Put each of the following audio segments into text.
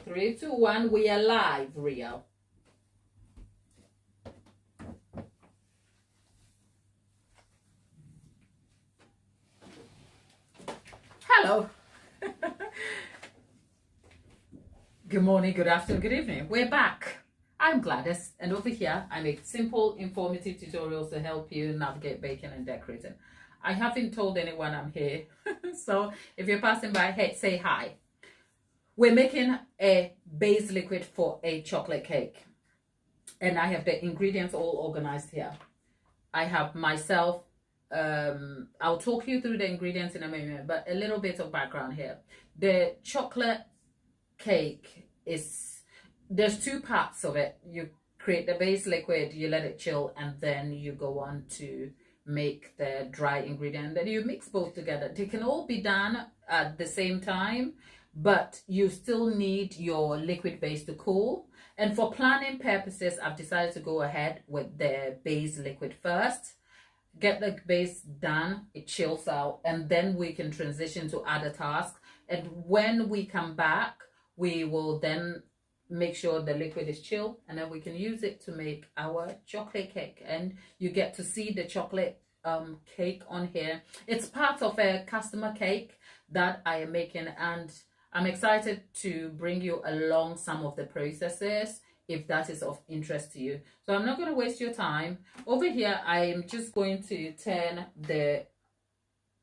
3, 2, 1. We are live, real. Hello. Good morning, good afternoon, good evening. We're back. I'm Gladys, and over here I make simple, informative tutorials to help you navigate baking and decorating. I haven't told anyone I'm here, so if you're passing by, hey, say hi. We're making a base liquid for a chocolate cake, and I have the ingredients all organized here. I have myself, I'll talk you through the ingredients in a moment, but a little bit of background here. The chocolate cake is, there's two parts of it. You create the base liquid, you let it chill, and then you go on to make the dry ingredient. Then you mix both together. They can all be done at the same time, but you still need your liquid base to cool. And for planning purposes, I've decided to go ahead with the base liquid first. Get the base done, it chills out, and then we can transition to other tasks. And when we come back, we will then make sure the liquid is chilled, and then we can use it to make our chocolate cake. And you get to see the chocolate cake on here. It's part of a customer cake that I am making, and I'm excited to bring you along some of the processes if that is of interest to you. So I'm not going to waste your time. Over here, I'm just going to turn the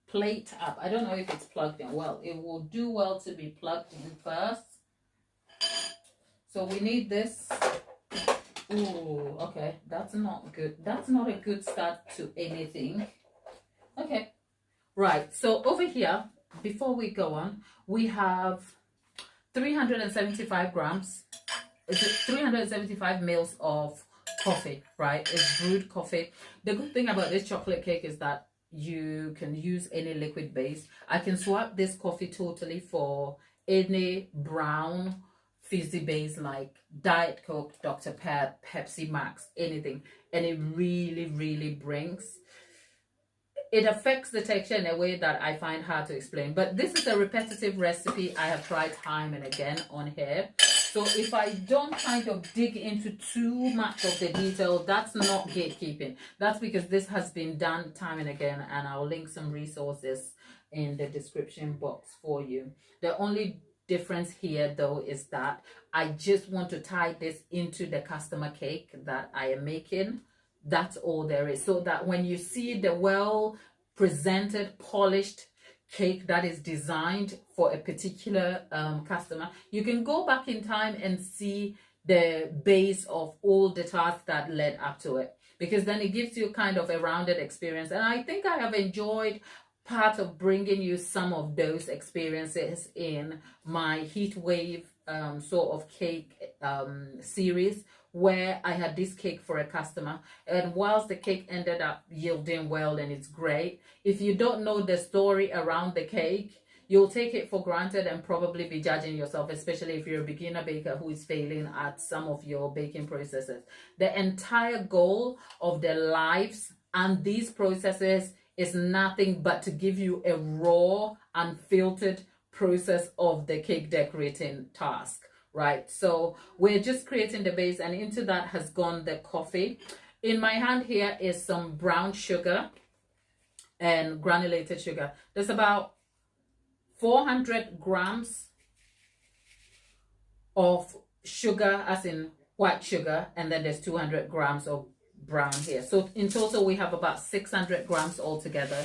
plate up. I don't know if it's plugged in. Well, it will do well to be plugged in first. So we need this. Ooh, okay, that's not good. That's not a good start to anything. Okay, right. So over here, before we go on, we have 375 grams. It's 375 mils of coffee, right? It's brewed coffee. The good thing about this chocolate cake is that you can use any liquid base. I can swap this coffee totally for any brown fizzy base like Diet Coke, Dr. Pep, Pepsi Max, anything, and it really brings, it affects the texture in a way that I find hard to explain. But this is a repetitive recipe I have tried time and again on here. So if I don't kind of dig into too much of the detail, that's not gatekeeping. That's because this has been done time and again, and I'll link some resources in the description box for you. The only difference here though is that I just want to tie this into the customer cake that I am making. That's all there is. So that when you see the well presented, polished cake that is designed for a particular customer, you can go back in time and see the base of all the tasks that led up to it, because then it gives you kind of a rounded experience. And I think I have enjoyed part of bringing you some of those experiences in my heat wave sort of cake series, where I had this cake for a customer, and whilst the cake ended up yielding well and it's great, if you don't know the story around the cake, you'll take it for granted and probably be judging yourself, especially if you're a beginner baker who is failing at some of your baking processes. The entire goal of the lives and these processes is nothing but to give you a raw, unfiltered process of the cake decorating task, right? So we're just creating the base, and into that has gone the coffee. In my hand here is some brown sugar and granulated sugar. There's about 400 grams of sugar, as in white sugar, and then there's 200 grams of brown here. So in total we have about 600 grams altogether,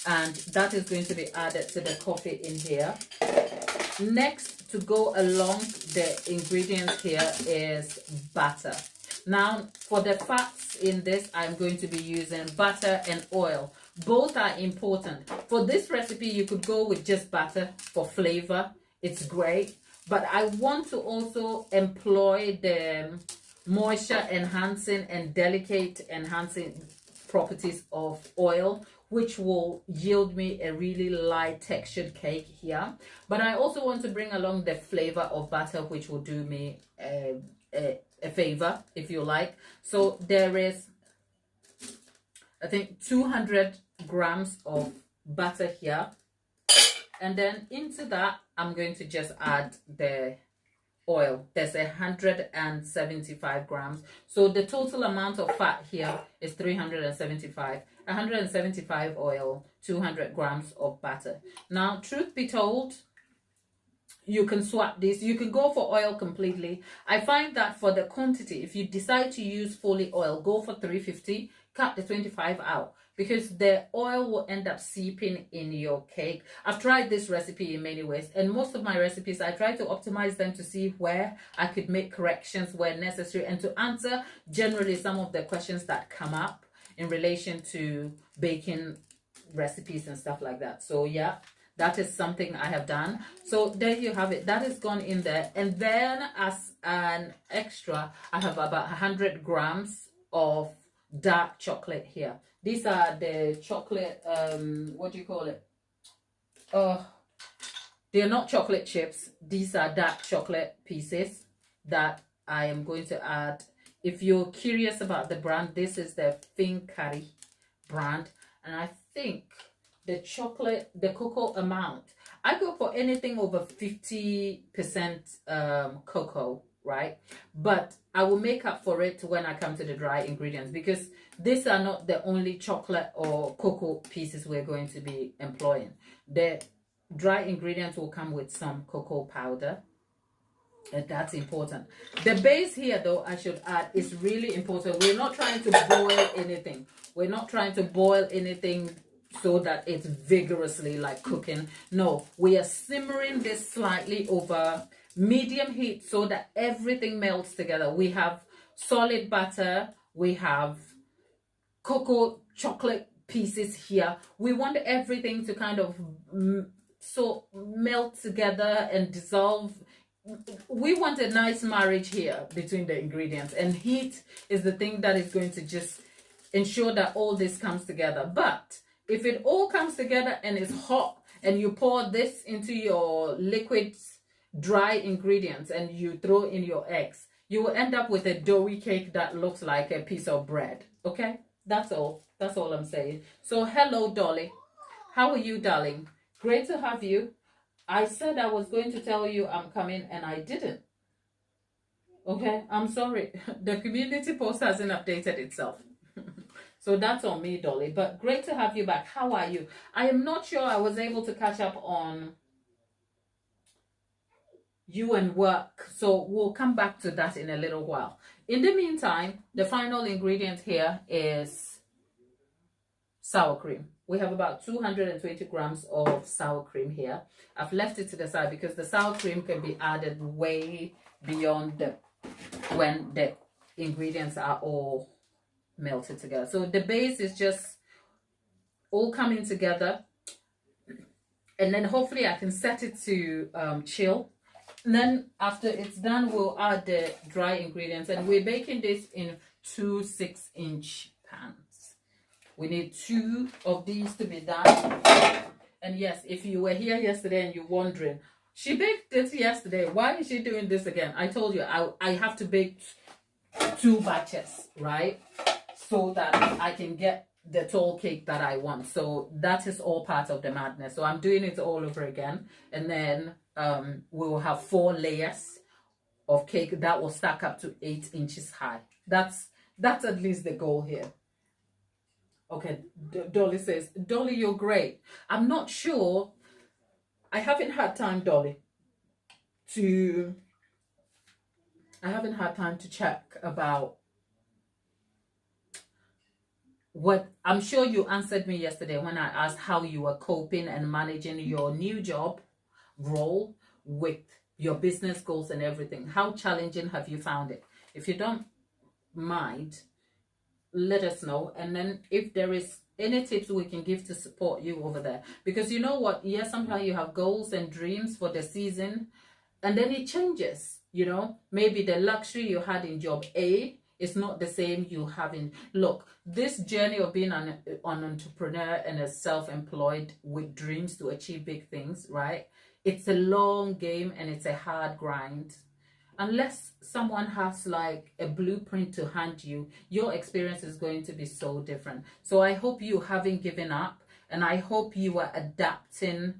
and that is going to be added to the coffee in here. Next, to go along the ingredients here, is butter. Now for the fats in this, I'm going to be using butter and oil. Both are important. For this recipe you could go with just butter for flavor, it's great, but I want to also employ the moisture enhancing and delicate enhancing properties of oil, which will yield me a really light textured cake here. But I also want to bring along the flavor of butter, which will do me a favor, if you like. So there is, I think, 200 grams of butter here, and then into that I'm going to just add the oil. There's 175 grams. So the total amount of fat here is 375. 175 oil, 200 grams of butter. Now, truth be told, you can swap this. You can go for oil completely. I find that for the quantity, if you decide to use fully oil, go for 350, cut the 25 out, because the oil will end up seeping in your cake. I've tried this recipe in many ways, and most of my recipes, I try to optimize them to see where I could make corrections where necessary, and to answer generally some of the questions that come up in relation to baking recipes and stuff like that. So yeah, that is something I have done. So there you have it. That is gone in there. And then as an extra, I have about 100 grams of dark chocolate here. These are the chocolate, what do you call it? They're not chocolate chips. These are dark chocolate pieces that I am going to add. If you're curious about the brand, this is the Fincari brand. And I think the chocolate, the cocoa amount, I go for anything over 50% cocoa, right? But I will make up for it when I come to the dry ingredients, because these are not the only chocolate or cocoa pieces we're going to be employing. The dry ingredients will come with some cocoa powder, and that's important. The base here, though, I should add, is really important. We're not trying to boil anything. We're not trying to boil anything so that it's vigorously like cooking. No, we are simmering this slightly over medium heat so that everything melts together. We have solid butter, we have cocoa chocolate pieces here. We want everything to kind of melt together and dissolve. We want a nice marriage here between the ingredients, and heat is the thing that is going to just ensure that all this comes together. But if it all comes together and it's hot, and you pour this into your liquid dry ingredients and you throw in your eggs, you will end up with a doughy cake that looks like a piece of bread. Okay, that's all I'm saying. So hello, Dolly, how are you, darling? Great to have you. I said I was going to tell you I'm coming, and I didn't. Okay, I'm sorry. The community post hasn't updated itself. So that's on me, Dolly. But great to have you back. How are you? I am not sure I was able to catch up on you and work. So we'll come back to that in a little while. In the meantime, the final ingredient here is sour cream. We have about 220 grams of sour cream here. I've left it to the side because the sour cream can be added way beyond when the ingredients are all melted together. So the base is just all coming together, and then hopefully I can set it to chill. And then after it's done, we'll add the dry ingredients, and we're baking this in 2 6-inch pans. We need 2 of these to be done. And yes, if you were here yesterday and you're wondering, she baked this yesterday, why is she doing this again? I told you I have to bake 2 batches, right? So that I can get the tall cake that I want. So that is all part of the madness. So I'm doing it all over again. And then we will have 4 layers of cake that will stack up to 8 inches high. That's at least the goal here. Okay, Dolly says, Dolly, you're great. I'm not sure. I haven't had time, Dolly, to check about what. I'm sure you answered me yesterday when I asked how you were coping and managing your new job role with your business goals and everything. How challenging have you found it? If you don't mind, let us know, and then if there is any tips we can give to support you over there, because you know what, yes, sometimes you have goals and dreams for the season, and then it changes. You know, maybe the luxury you had in job A is not the same you have in. Look, this journey of being an entrepreneur and a self-employed with dreams to achieve big things, right? It's a long game and it's a hard grind. Unless someone has like a blueprint to hand you, your experience is going to be so different. So I hope you haven't given up, and I hope you are adapting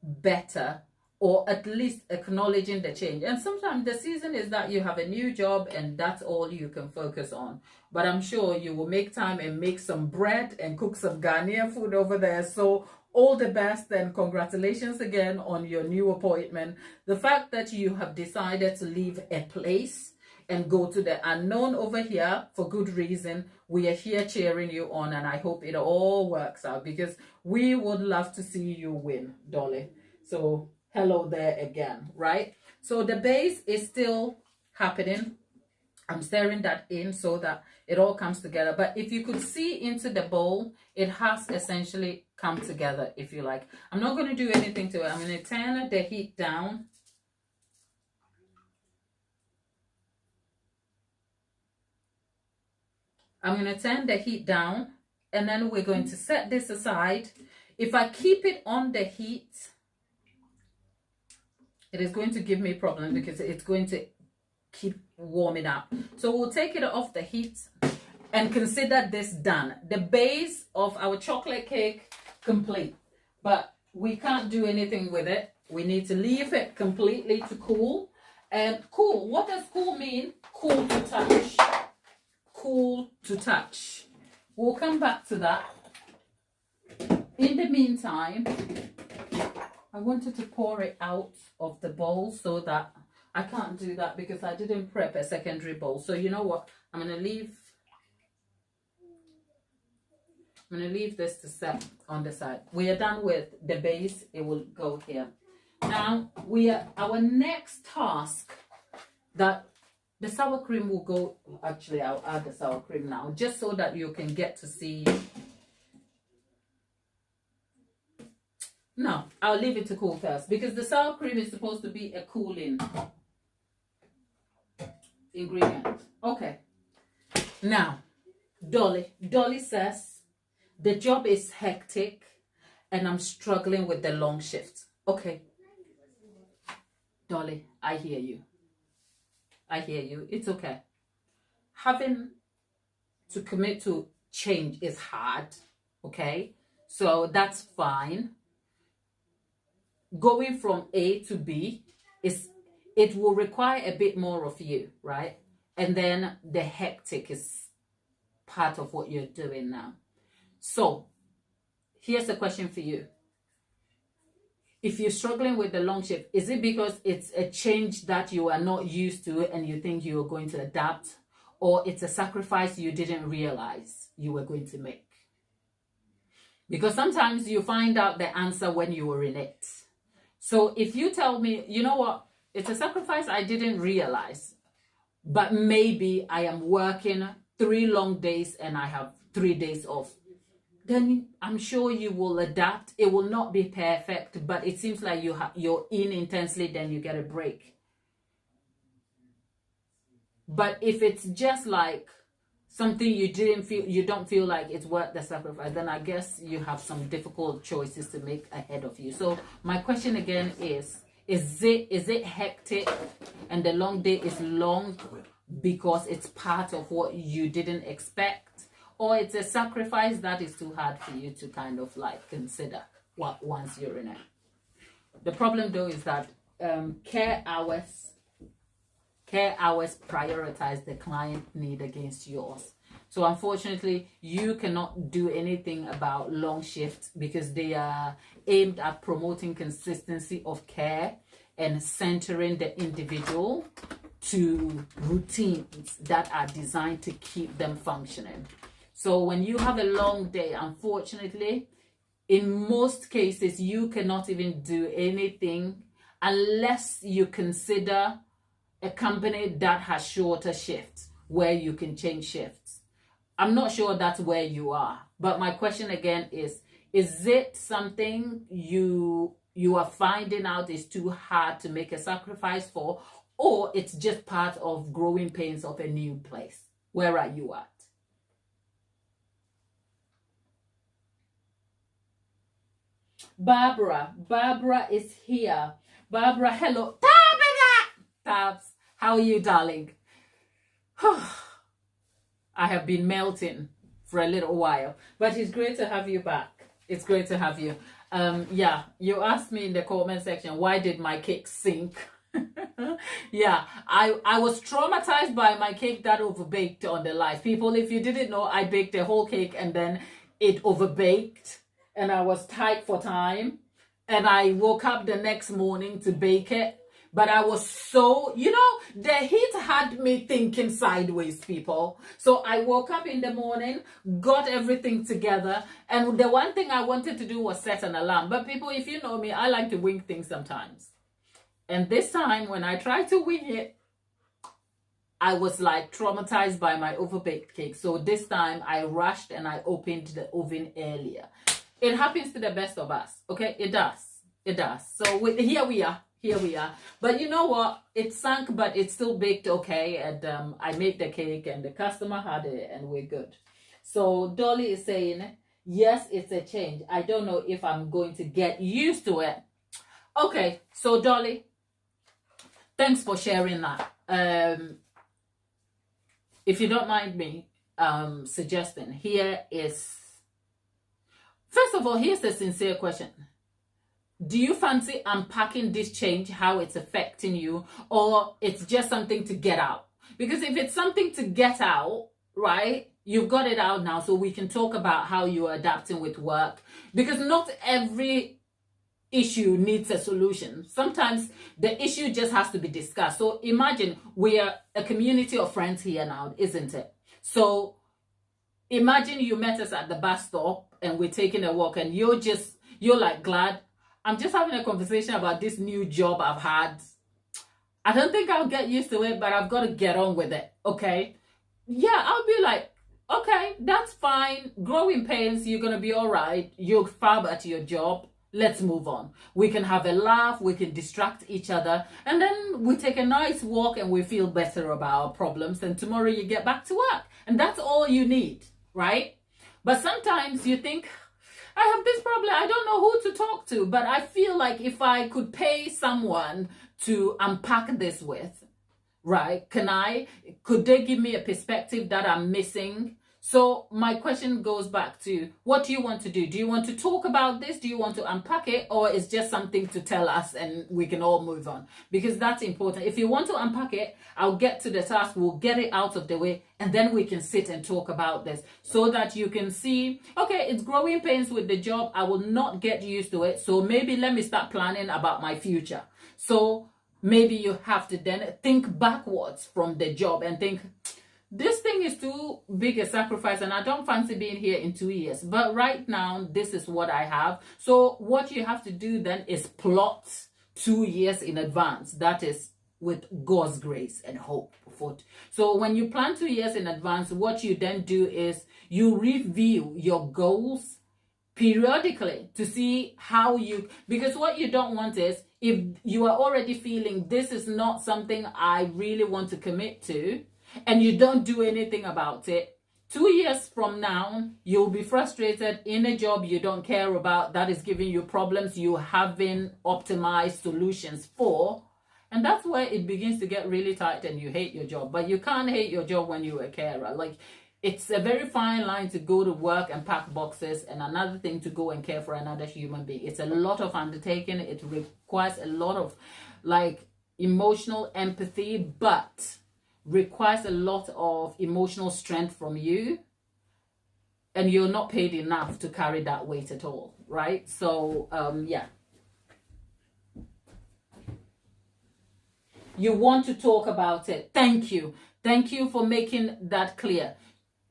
better or at least acknowledging the change. And sometimes the season is that you have a new job and that's all you can focus on. But I'm sure you will make time and make some bread and cook some Ghanaian food over there. So all the best and congratulations again on your new appointment. The fact that you have decided to leave a place and go to the unknown over here for good reason. We are here cheering you on, and I hope it all works out because we would love to see you win, Dolly. So hello there again, right? So the base is still happening. I'm stirring that in so that it all comes together. But if you could see into the bowl, it has essentially come together, if you like. I'm not going to do anything to it. I'm going to turn the heat down. I'm going to turn the heat down, and then we're going to set this aside. If I keep it on the heat, it is going to give me problems because it's going to keep warming up. So we'll take it off the heat and consider this done. The base of our chocolate cake complete, but we can't do anything with it. We need to leave it completely to cool. And cool, what does cool mean? Cool to touch. Cool to touch. We'll come back to that. In the meantime, I wanted to pour it out of the bowl so that I can't do that because I didn't prep a secondary bowl. So you know what? I'm going to leave this to set on the side. We are done with the base. It will go here. Now our next task, that the sour cream will go. Actually, I'll add the sour cream now just so that you can get to see. No, I'll leave it to cool first because the sour cream is supposed to be a cooling ingredient. Okay. Now, Dolly says the job is hectic and I'm struggling with the long shift. Okay. Dolly, I hear you. I hear you. It's okay. Having to commit to change is hard. Okay. So that's fine. Going from A to B it will require a bit more of you, right? And then the hectic is part of what you're doing now. So here's a question for you. If you're struggling with the long shift, is it because it's a change that you are not used to and you think you're going to adapt, or it's a sacrifice you didn't realize you were going to make? Because sometimes you find out the answer when you were in it. So if you tell me, you know what, it's a sacrifice I didn't realize, but maybe I am working 3 long days and I have 3 days off, then I'm sure you will adapt. It will not be perfect, but it seems like you're in intensely, then you get a break. But if it's just like something you don't feel like it's worth the sacrifice, then I guess you have some difficult choices to make ahead of you. So my question again is it hectic and the long day is long because it's part of what you didn't expect? Or it's a sacrifice that is too hard for you to kind of like consider once you're in it? The problem though is that care hours prioritize the client need against yours. So unfortunately, you cannot do anything about long shifts because they are aimed at promoting consistency of care and centering the individual to routines that are designed to keep them functioning. So when you have a long day, unfortunately, in most cases, you cannot even do anything unless you consider a company that has shorter shifts where you can change shifts. I'm not sure that's where you are, but my question again is it something you are finding out is too hard to make a sacrifice for, or it's just part of growing pains of a new place? Where are you at? Barbara is here. Barbara, hello. Tabs, how are you, darling? I have been melting for a little while, but it's great to have you back. It's great to have you. Yeah, you asked me in the comment section, why did my cake sink? Yeah, I was traumatized by my cake that overbaked on the live. People, if you didn't know, I baked a whole cake and then it overbaked and I was tight for time. And I woke up the next morning to bake it. But I was so, the heat had me thinking sideways, people. So I woke up in the morning, got everything together. And the one thing I wanted to do was set an alarm. But people, if you know me, I like to wing things sometimes. And this time when I tried to wing it, I was like traumatized by my overbaked cake. So this time I rushed and I opened the oven earlier. It happens to the best of us. Okay, it does. It does. So here we are. Here we are. But you know what? It sank, but it still baked okay. And I made the cake and the customer had it and we're good. So Dolly is saying, yes, it's a change. I don't know if I'm going to get used to it. Okay, so Dolly, thanks for sharing that. If you don't mind me suggesting, first of all, here's a sincere question. Do you fancy unpacking this change, how it's affecting you, or it's just something to get out? Because if it's something to get out, right, you've got it out now, so we can talk about how you're adapting with work. Because not every issue needs a solution. Sometimes the issue just has to be discussed. So imagine we are a community of friends here now, isn't it? So imagine you met us at the bus stop and we're taking a walk and you're like, glad I'm just having a conversation about this new job I've had. I don't think I'll get used to it, but I've got to get on with it. Okay. Yeah, I'll be like, okay, that's fine. Growing pains, you're going to be all right. You're fab at your job. Let's move on. We can have a laugh. We can distract each other. And then we take a nice walk and we feel better about our problems. And tomorrow you get back to work. And that's all you need, right? But sometimes you think, I have this problem. I don't know who to talk to. But I feel like if I could pay someone to unpack this with, right? Could they give me a perspective that I'm missing? So my question goes back to, what do you want to do? Do you want to talk about this? Do you want to unpack it? Or it's just something to tell us and we can all move on? Because that's important. If you want to unpack it, I'll get to the task. We'll get it out of the way. And then we can sit and talk about this so that you can see, okay, it's growing pains with the job. I will not get used to it. So maybe let me start planning about my future. So maybe you have to then think backwards from the job and think, this thing is too big a sacrifice and I don't fancy being here in 2 years. But right now, this is what I have. So what you have to do then is plot 2 years in advance. That is with God's grace and hope. So when you plan 2 years in advance, what you then do is you review your goals periodically to see how because what you don't want is, if you are already feeling this is not something I really want to commit to, and you don't do anything about it, 2 years from now, you'll be frustrated in a job you don't care about, that is giving you problems you haven't optimized solutions for. And that's where it begins to get really tight and you hate your job. But you can't hate your job when you're a carer. Like, it's a very fine line to go to work and pack boxes, and another thing to go and care for another human being. It's a lot of undertaking. It requires a lot of emotional empathy, but requires a lot of emotional strength from you, and you're not paid enough to carry that weight at all, right? So yeah, you want to talk about it. Thank you for making that clear,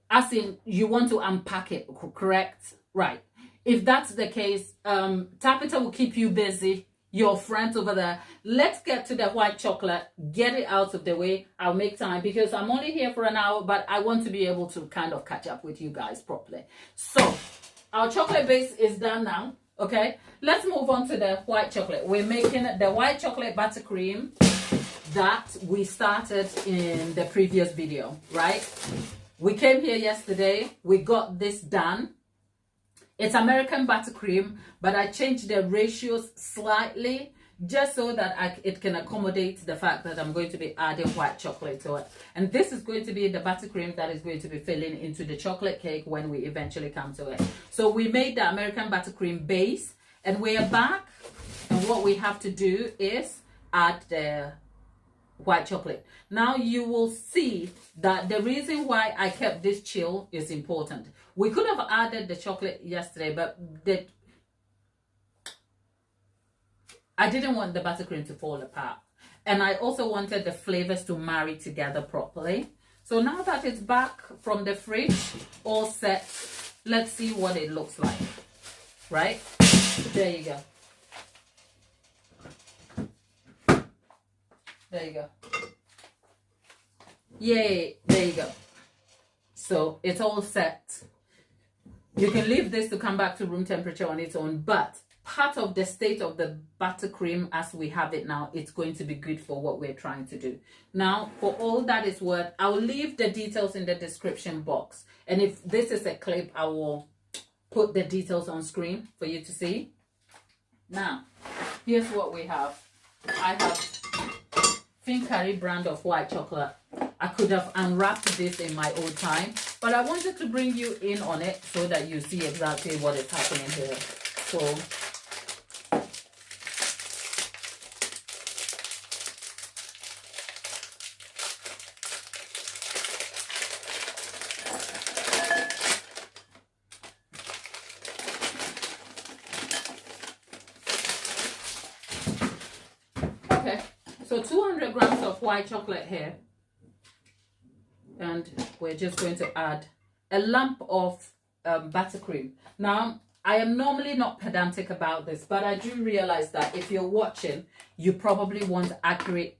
as in you want to unpack it, correct? Right. If that's the case, Tapita will keep you busy. Your friends over there, let's get to the white chocolate, get it out of the way. I'll make time because I'm only here for an hour, but I want to be able to kind of catch up with you guys properly. So our chocolate base is done now. Okay, let's move on to the white chocolate. We're making the white chocolate buttercream that we started in the previous video, right? We came here yesterday, we got this done. It's American buttercream, but I changed the ratios slightly just so that it can accommodate the fact that I'm going to be adding white chocolate to it. And this is going to be the buttercream that is going to be filling into the chocolate cake when we eventually come to it. So we made the American buttercream base, and we are back, and what we have to do is add the white chocolate. Now you will see that the reason why I kept this chill is important. We could have added the chocolate yesterday, but I didn't want the buttercream to fall apart, and I also wanted the flavors to marry together properly. So now that it's back from the fridge, all set, let's see what it looks like. Right, there you go. There you go. Yay, there you go. So it's all set. You can leave this to come back to room temperature on its own, but part of the state of the buttercream as we have it now, it's going to be good for what we're trying to do. Now, for all that is worth, I'll leave the details in the description box. And if this is a clip, I will put the details on screen for you to see. Now, here's what we have. I have Curry brand of white chocolate. I could have unwrapped this in my own time, but I wanted to bring you in on it so that you see exactly what is happening here. So so 200 grams of white chocolate here, and we're just going to add a lump of buttercream. Now, I am normally not pedantic about this, but I do realize that if you're watching, you probably want accuracy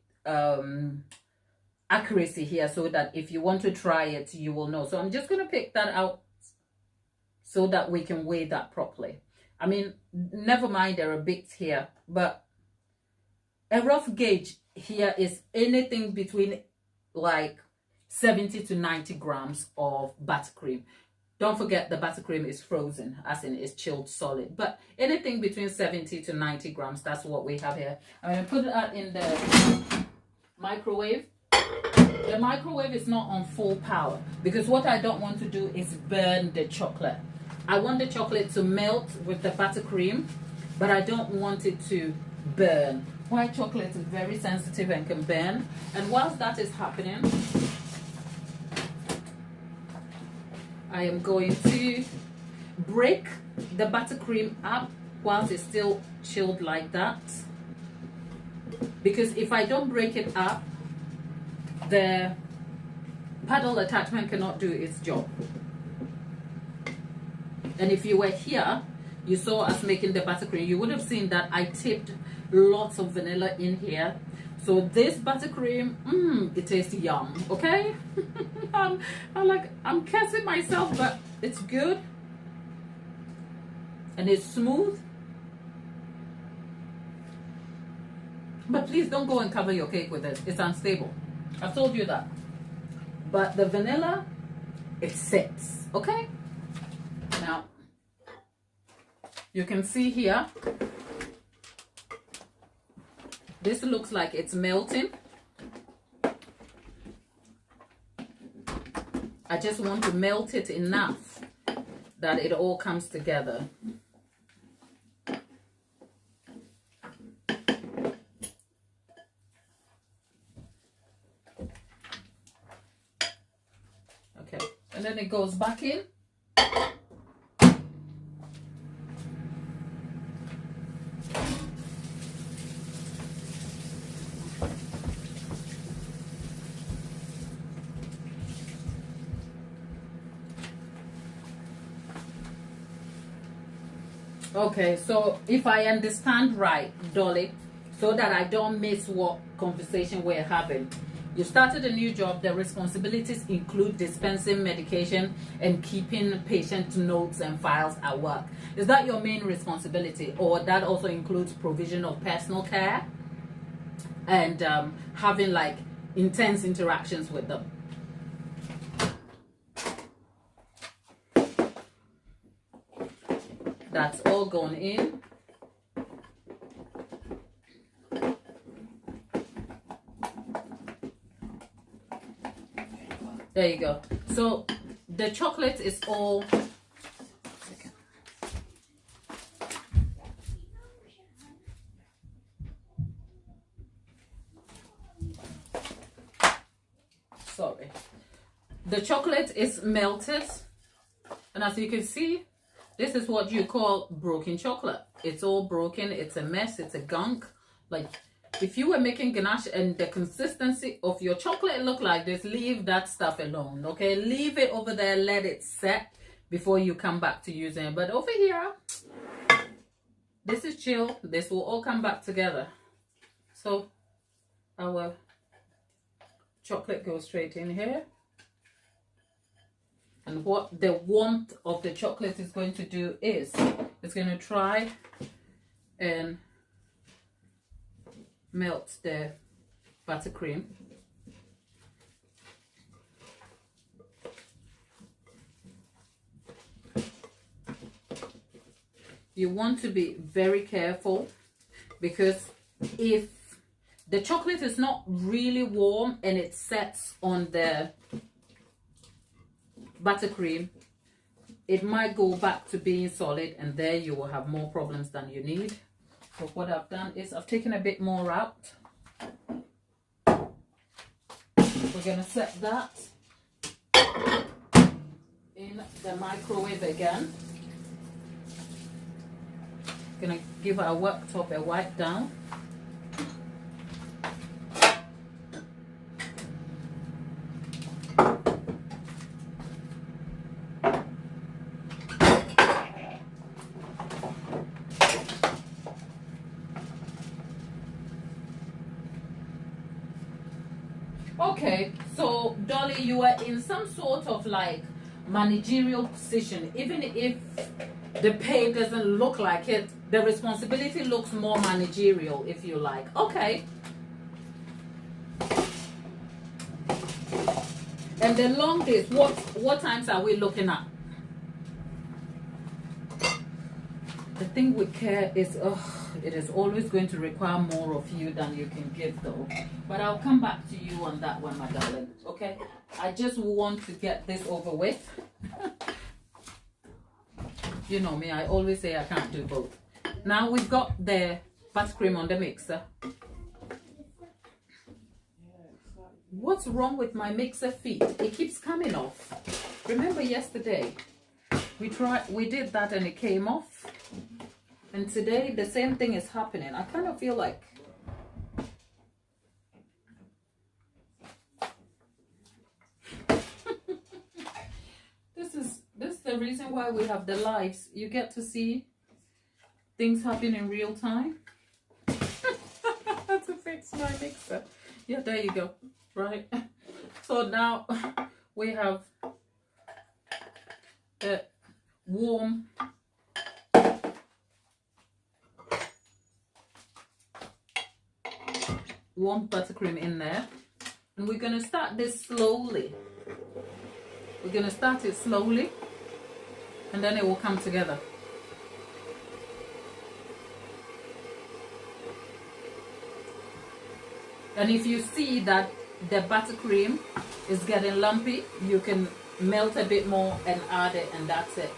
here, so that if you want to try it, you will know. So I'm just going to pick that out so that we can weigh that properly. I mean, never mind, there are bits here, but a rough gauge here is anything between like 70 to 90 grams of buttercream. Don't forget the buttercream is frozen, as in it's chilled solid. But anything between 70 to 90 grams, that's what we have here. I'm going to put that in the microwave. The microwave is not on full power because what I don't want to do is burn the chocolate. I want the chocolate to melt with the buttercream, but I don't want it to burn. White chocolate is very sensitive and can burn. And whilst that is happening, I am going to break the buttercream up whilst it's still chilled like that. Because if I don't break it up, the paddle attachment cannot do its job. And if you were here, you saw us making the buttercream, you would have seen that I tipped lots of vanilla in here. So this buttercream, it tastes yum, okay? I'm cursing myself, but it's good. And it's smooth. But please don't go and cover your cake with it. It's unstable. I've told you that. But the vanilla, it sits, okay? Now, you can see here, this looks like it's melting. I just want to melt it enough that it all comes together. Okay, and then it goes back in. Okay, so if I understand right, Dolly, so that I don't miss what conversation we're having, you started a new job. The responsibilities include dispensing medication and keeping patient notes and files at work. Is that your main responsibility, or that also includes provision of personal care and having like intense interactions with them? That's all gone in. There you go. So the chocolate is all... Sorry. The chocolate is melted. And as you can see, this is what you call broken chocolate. It's all broken. It's a mess. It's a gunk. Like, if you were making ganache and the consistency of your chocolate look like this, leave that stuff alone, okay? Leave it over there. Let it set before you come back to using it. But over here, this is chill. This will all come back together. So our chocolate goes straight in here. And what the warmth of the chocolate is going to do is it's going to try and melt the buttercream. You want to be very careful, because if the chocolate is not really warm and it sets on the buttercream, it might go back to being solid, and there you will have more problems than you need. So what I've done is I've taken a bit more out. We're going to set that in the microwave again. Going to give our worktop a wipe down. Okay, so Dolly, you are in some sort of like managerial position. Even if the pay doesn't look like it, the responsibility looks more managerial, if you like. Okay. And the long days, what times are we looking at? The thing with care is, it is always going to require more of you than you can give, though. But I'll come back to you on that one, my darling. Okay? I just want to get this over with. You know me, I always say I can't do both. Now we've got the buttercream on the mixer. What's wrong with my mixer feet? It keeps coming off. Remember yesterday? We did that and it came off. And today the same thing is happening. I kind of feel like this is the reason why we have the lives. You get to see things happen in real time. To fix my mixer. Yeah, there you go. Right. So now we have the warm buttercream in there, and we're going to start this slowly. We're going to start it slowly, and then it will come together. And if you see that the buttercream is getting lumpy, you can melt a bit more and add it, and that's it.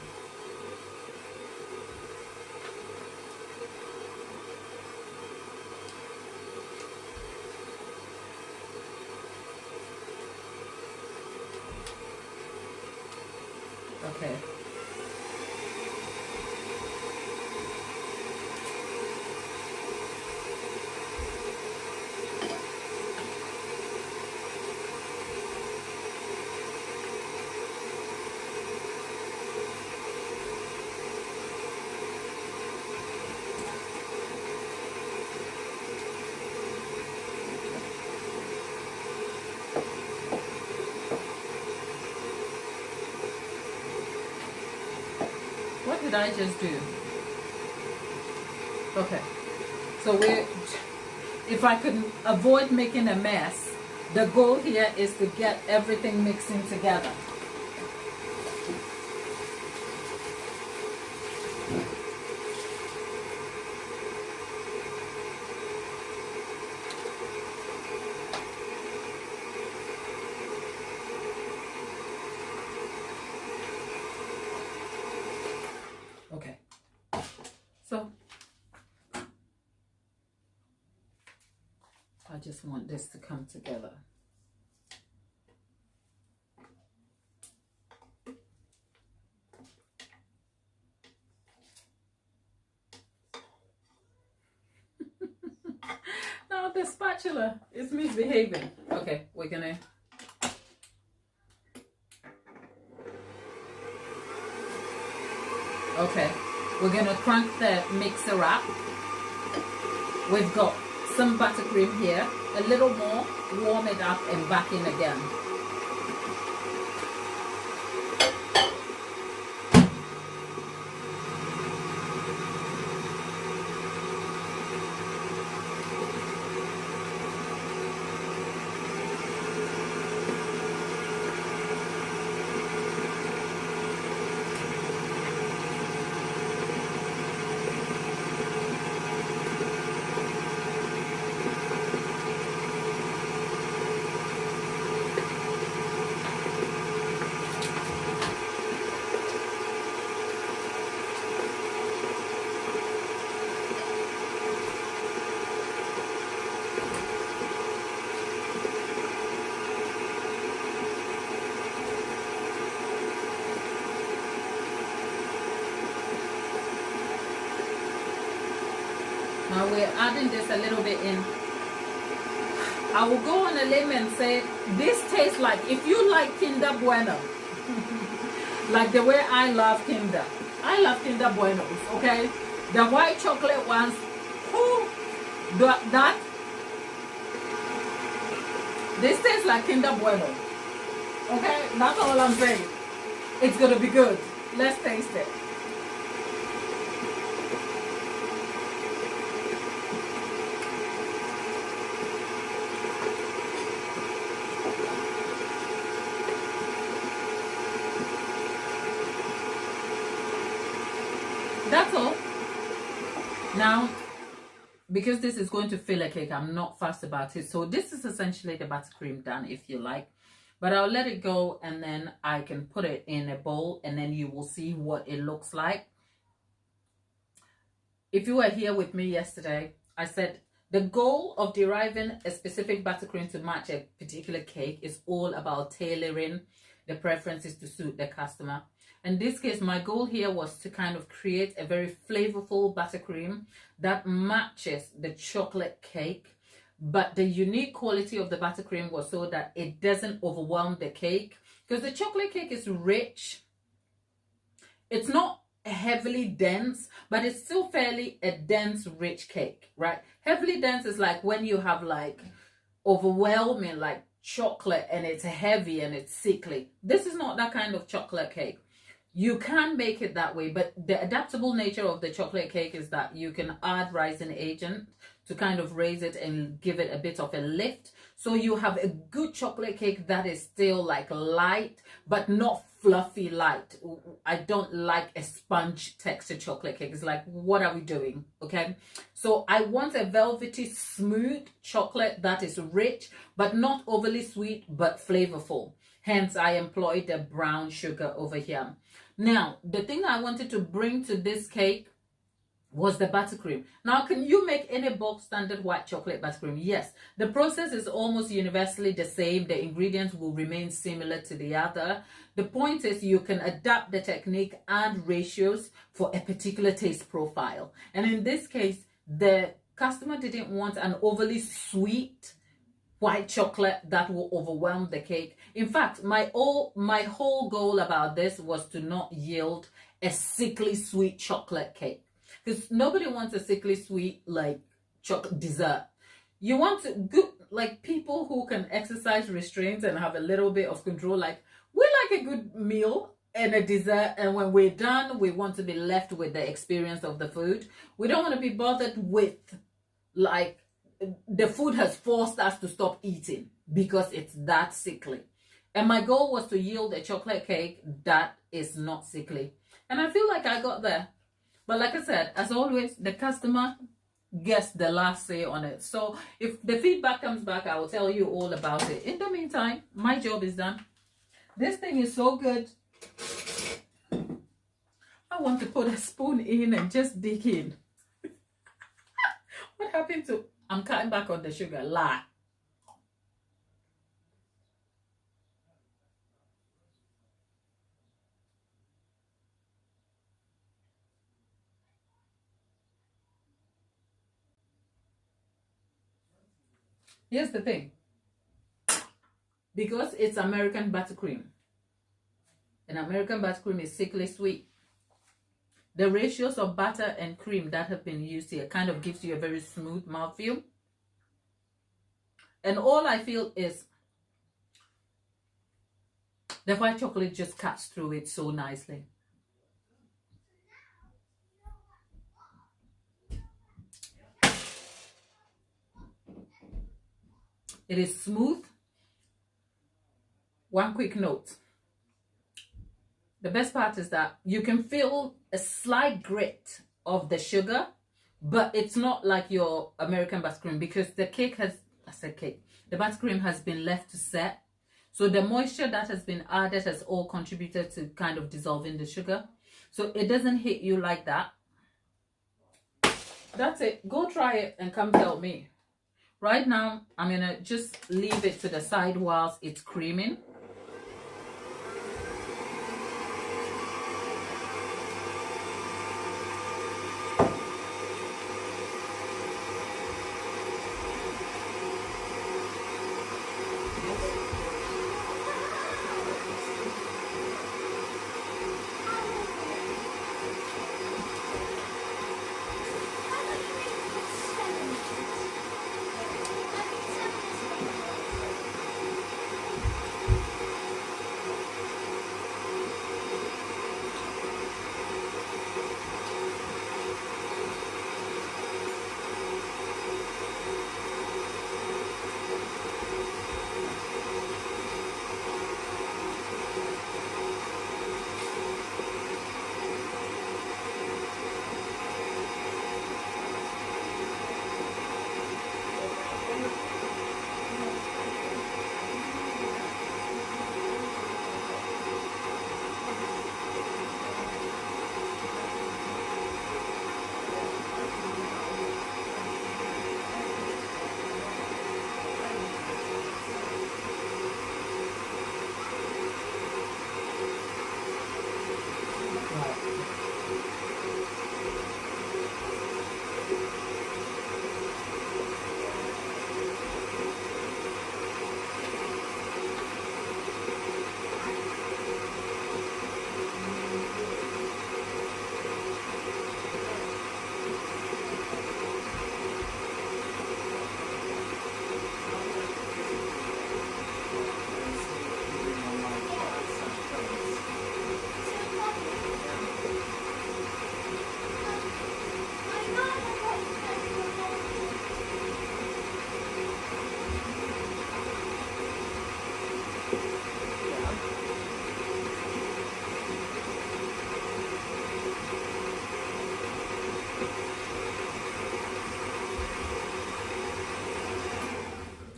Okay. What did I just do? Okay, so if I could avoid making a mess, the goal here is to get everything mixing together. just want this to come together. Now the spatula is misbehaving. Okay, we're gonna. Okay, we're gonna crank the mixer up. We've got some buttercream here, a little more, warm it up and back in again. Now we're adding this a little bit in. I will go on a limb and say this tastes like, if you like Kinder Bueno, like the way I love Kinder. I love Kinder Buenos, okay? The white chocolate ones, this tastes like Kinder Bueno. Okay, that's all I'm saying. It's gonna be good. Let's taste it. That's all. Now, because this is going to fill a cake, I'm not fussed about it. So this is essentially the buttercream done, if you like. But I'll let it go and then I can put it in a bowl and then you will see what it looks like. If you were here with me yesterday, I said the goal of deriving a specific buttercream to match a particular cake is all about tailoring the preferences to suit the customer. In this case, my goal here was to kind of create a very flavorful buttercream that matches the chocolate cake. But the unique quality of the buttercream was so that it doesn't overwhelm the cake. Because the chocolate cake is rich. It's not heavily dense, but it's still fairly a dense, rich cake, right? Heavily dense is like when you have like overwhelming like chocolate and it's heavy and it's sickly. This is not that kind of chocolate cake. You can make it that way, but the adaptable nature of the chocolate cake is that you can add rising agent to kind of raise it and give it a bit of a lift. So you have a good chocolate cake that is still like light, but not fluffy light. I don't like a sponge texture chocolate cake. It's like, what are we doing? Okay. So I want a velvety, smooth chocolate that is rich, but not overly sweet, but flavorful. Hence, I employed the brown sugar over here. Now, the thing I wanted to bring to this cake was the buttercream. Now, can you make any bulk standard white chocolate buttercream? Yes. The process is almost universally the same. The ingredients will remain similar to the other. The point is you can adapt the technique and ratios for a particular taste profile. And in this case, the customer didn't want an overly sweet white chocolate that will overwhelm the cake. In fact, my whole goal about this was to not yield a sickly sweet chocolate cake. Because nobody wants a sickly sweet like chocolate dessert. You want to good like people who can exercise restraints and have a little bit of control. Like we like a good meal and a dessert, and when we're done, we want to be left with the experience of the food. We don't want to be bothered with like the food has forced us to stop eating because it's that sickly. And my goal was to yield a chocolate cake that is not sickly. And I feel like I got there. But like I said, as always, the customer gets the last say on it. So if the feedback comes back, I will tell you all about it. In the meantime, my job is done. This thing is so good. I want to put a spoon in and just dig in. What happened to... I'm cutting back on the sugar. Lie. Here's the thing. Because it's American buttercream, and American buttercream is sickly sweet, the ratios of butter and cream that have been used here kind of gives you a very smooth mouthfeel. And all I feel is the white chocolate just cuts through it so nicely. It is smooth. One quick note. The best part is that you can feel a slight grit of the sugar, but it's not like your American buttercream, because the cake has, the buttercream has been left to set. So the moisture that has been added has all contributed to kind of dissolving the sugar. So it doesn't hit you like that. That's it. Go try it and come tell me. Right now, I'm going to just leave it to the side whilst it's creaming.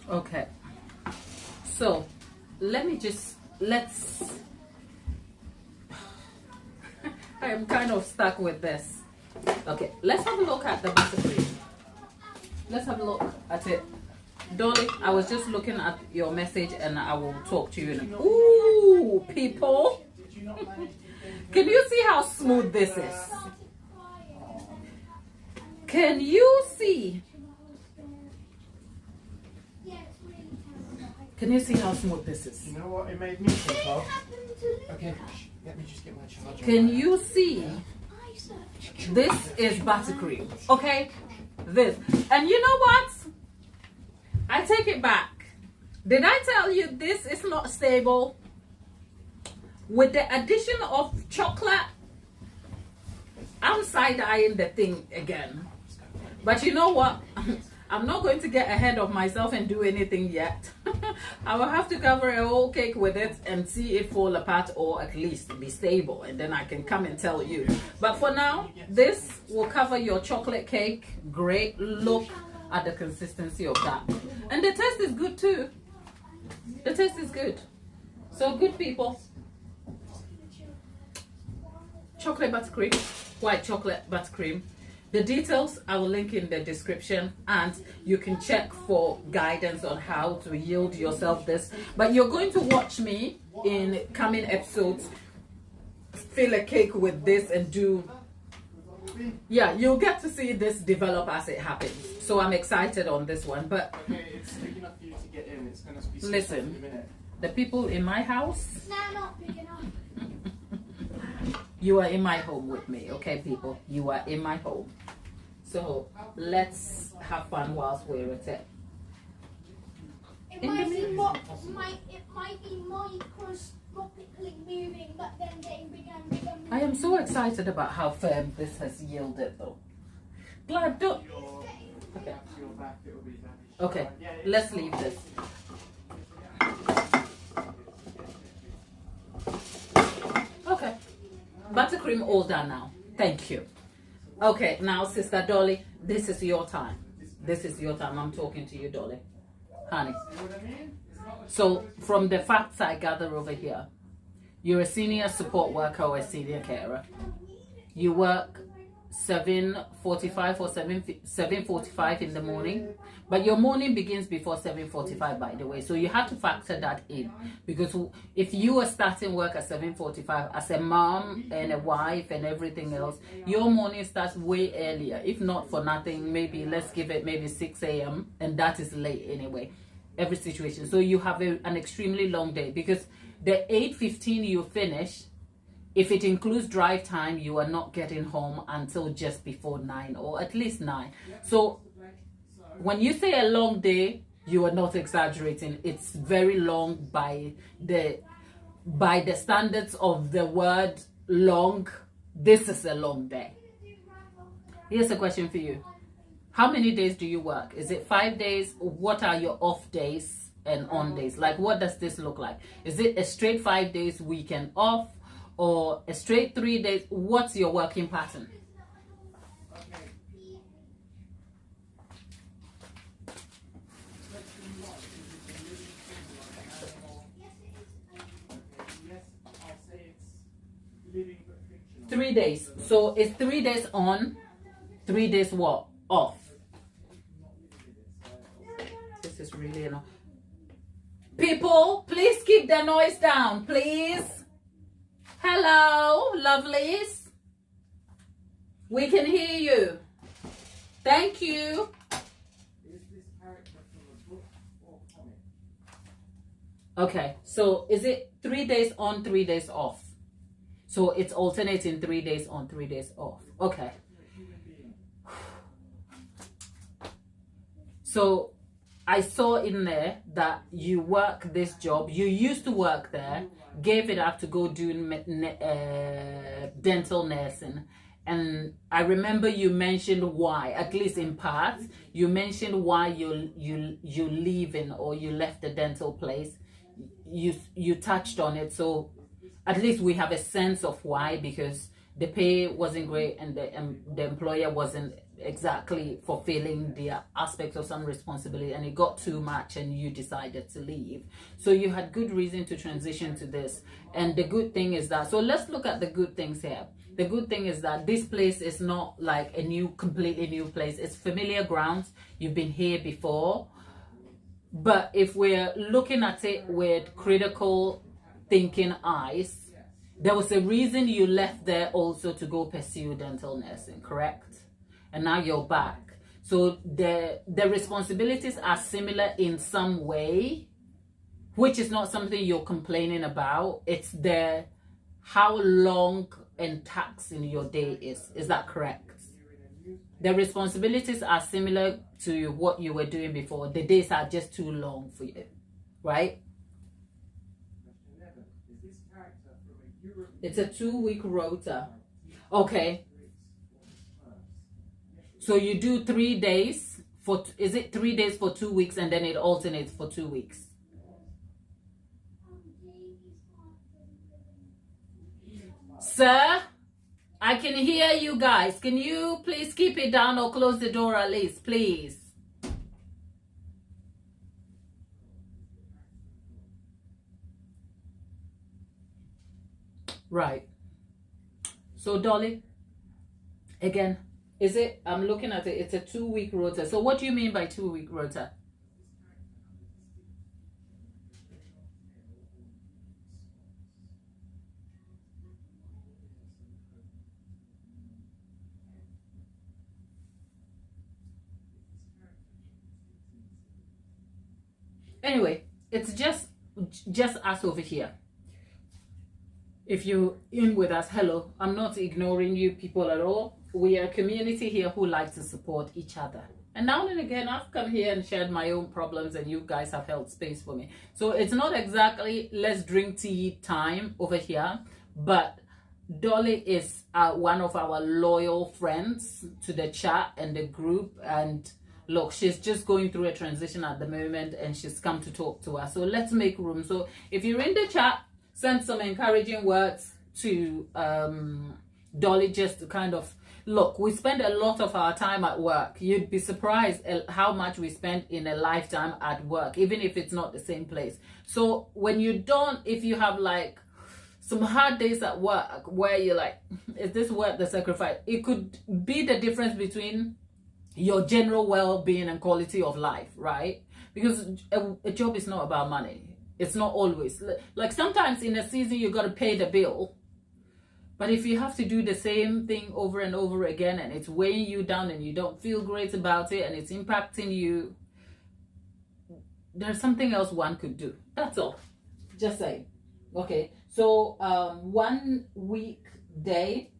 Okay, so let's I am kind of stuck with this. Okay, let's have a look at the buttercream. Let's have a look at it. Dolly, I was just looking at your message and I will talk to you. Ooh, people. Can you see how smooth this is? Can you see? Can you see how smooth this is? You know what it made me think of? Okay, let me just get my charger. Can you see? This is buttercream, okay? This. And you know what? I take it back. Did I tell you this is not stable? With the addition of chocolate, I'm side-eyeing the thing again. But you know what? I'm not going to get ahead of myself and do anything yet. I will have to cover a whole cake with it and see it fall apart, or at least be stable, and then I can come and tell you. But for now, this will cover your chocolate cake. Great. Look at the consistency of that. And the taste is good too. The taste is good. So good, people. Chocolate buttercream, white chocolate buttercream. The details I will link in the description, and you can check for guidance on how to yield yourself this. But you're going to watch me in coming episodes fill a cake with this and do, yeah, you'll get to see this develop as it happens. So I'm excited on this one. But okay, it's big enough for you to get in. It's going to be listen, in a minute. the people in my house, No, not big enough. you are in my home with me, okay, people? You are in my home. So let's have fun whilst we're at it. It might be microscopically moving, but then getting bigger and bigger. I am so excited about how firm this has yielded, though. Glad, don't. Okay. Okay, let's leave this. Okay, buttercream all done now. Thank you. Okay, now Sister Dolly, this is your time. This is your time. I'm talking to you, Dolly. Honey. So from the facts I gather over here, you're a senior support worker or a senior carer. You work 7:45 or 7:45 in the morning, but your morning begins before 7:45, by the way, so you have to factor that in, because if you are starting work at 7:45 as a mom and a wife and everything else, your morning starts way earlier. If not for nothing, maybe let's give it maybe 6 a.m. and that is late anyway, every situation. So you have an extremely long day, because the 8:15 you finish, if it includes drive time, you are not getting home until just before 9, or at least 9. So when you say a long day, you are not exaggerating. It's very long by the standards of the word long. This is a long day. Here's a question for you. How many days do you work? Is it 5 days? What are your off days and on days? Like, what does this look like? Is it a straight 5 days weekend off, or a straight 3 days? What's your working pattern? Fictional. 3 days. So it's 3 days on, 3 days what? Off. This is really enough. People, please keep the noise down, please. Hello, lovelies. We can hear you. Thank you. Is this character from a book or comic? Okay, so is it 3 days on, 3 days off? So it's alternating 3 days on, 3 days off. Okay. So I saw in there that you work this job. You used to work there, gave it up to go do dental nursing. And I remember you mentioned why, at least in part, you mentioned why you leaving, or you left the dental place. You touched on it, so at least we have a sense of why, because the pay wasn't great and the employer wasn't exactly fulfilling the aspect of some responsibility, and it got too much and you decided to leave. So you had good reason to transition to this. And the good thing is that, so let's look at the good things here. The good thing is that this place is not like a completely new place. It's familiar grounds. You've been here before. But if we're looking at it with critical thinking eyes, there was a reason you left there also to go pursue dental nursing, correct? And now you're back. So the responsibilities are similar in some way, which is not something you're complaining about. It's how long and taxing your day is. Is that correct? The responsibilities are similar to what you were doing before. The days are just too long for you, right? It's a 2-week rota. Okay. So you do 3 days for, is it 3 days for 2 weeks, and then it alternates for 2 weeks? Sir, I can hear you guys. Can you please keep it down or close the door at least, please? Right. So Dolly, again, is it, I'm looking at it, it's a 2-week rota. So what do you mean by 2-week rota? Anyway, it's just us over here. If you're in with us, hello. I'm not ignoring you people at all. We are a community here who like to support each other. And now and again, I've come here and shared my own problems, and you guys have held space for me. So it's not exactly let's drink tea time over here, but Dolly is one of our loyal friends to the chat and the group. And look, she's just going through a transition at the moment, and she's come to talk to us. So let's make room. So if you're in the chat, send some encouraging words to Dolly, just to kind of, look, we spend a lot of our time at work. You'd be surprised how much we spend in a lifetime at work, even if it's not the same place. So when you don't, if you have like some hard days at work where you're like, is this worth the sacrifice? It could be the difference between your general well-being and quality of life, right? Because a job is not about money. It's not always. Like sometimes in a season you got to pay the bill, but if you have to do the same thing over and over again, and it's weighing you down and you don't feel great about it and it's impacting you, there's something else one could do. That's all. Just saying. Okay, so 1 week day.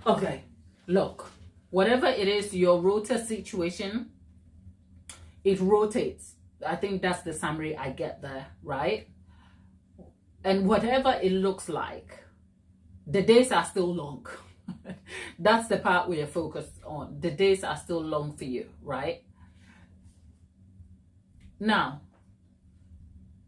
Okay, look, whatever it is, your rota situation, it rotates. I think that's the summary I get there, right? And whatever it looks like, the days are still long. That's the part we are focused on. The days are still long for you, right? Now,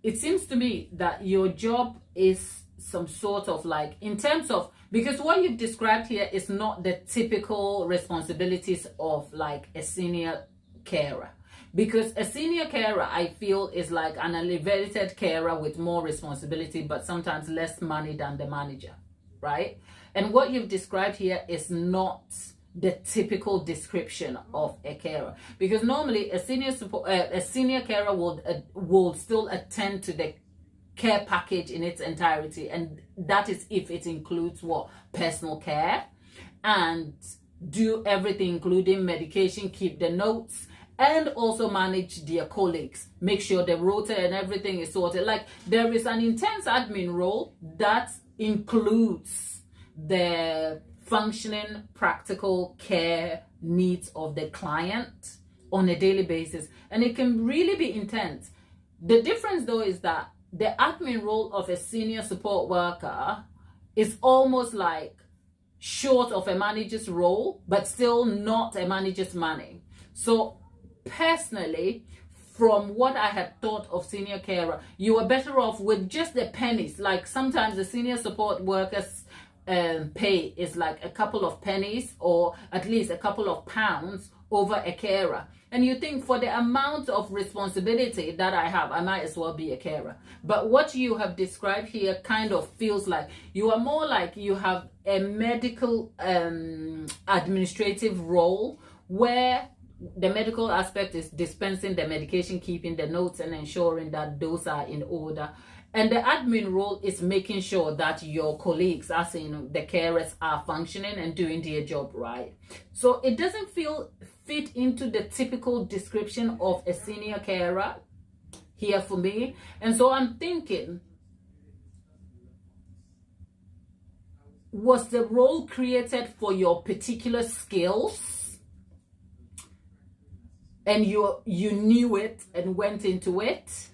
it seems to me that your job is some sort of like, in terms of, because what you've described here is not the typical responsibilities of like a senior carer. Because a senior carer, I feel, is like an elevated carer with more responsibility, but sometimes less money than the manager, right? And what you've described here is not the typical description of a carer, because normally a senior carer will still attend to the care package in its entirety, and that is if it includes what? Personal care, and do everything including medication, keep the notes, and also manage their colleagues, make sure the rota and everything is sorted. Like, there is an intense admin role that includes the functioning practical care needs of the client on a daily basis, and it can really be intense. The difference though is that the admin role of a senior support worker is almost like short of a manager's role, but still not a manager's money. So personally, from what I had thought of senior carer, you are better off with just the pennies. Like sometimes the senior support workers pay is like a couple of pennies, or at least a couple of pounds over a carer. And you think, for the amount of responsibility that I have, I might as well be a carer. But what you have described here kind of feels like you are more like you have a medical administrative role, where the medical aspect is dispensing the medication, keeping the notes, and ensuring that those are in order. And the admin role is making sure that your colleagues, as in the carers, are functioning and doing their job right. So it doesn't fit into the typical description of a senior carer here for me. And so I'm thinking, was the role created for your particular skills, and you knew it and went into it?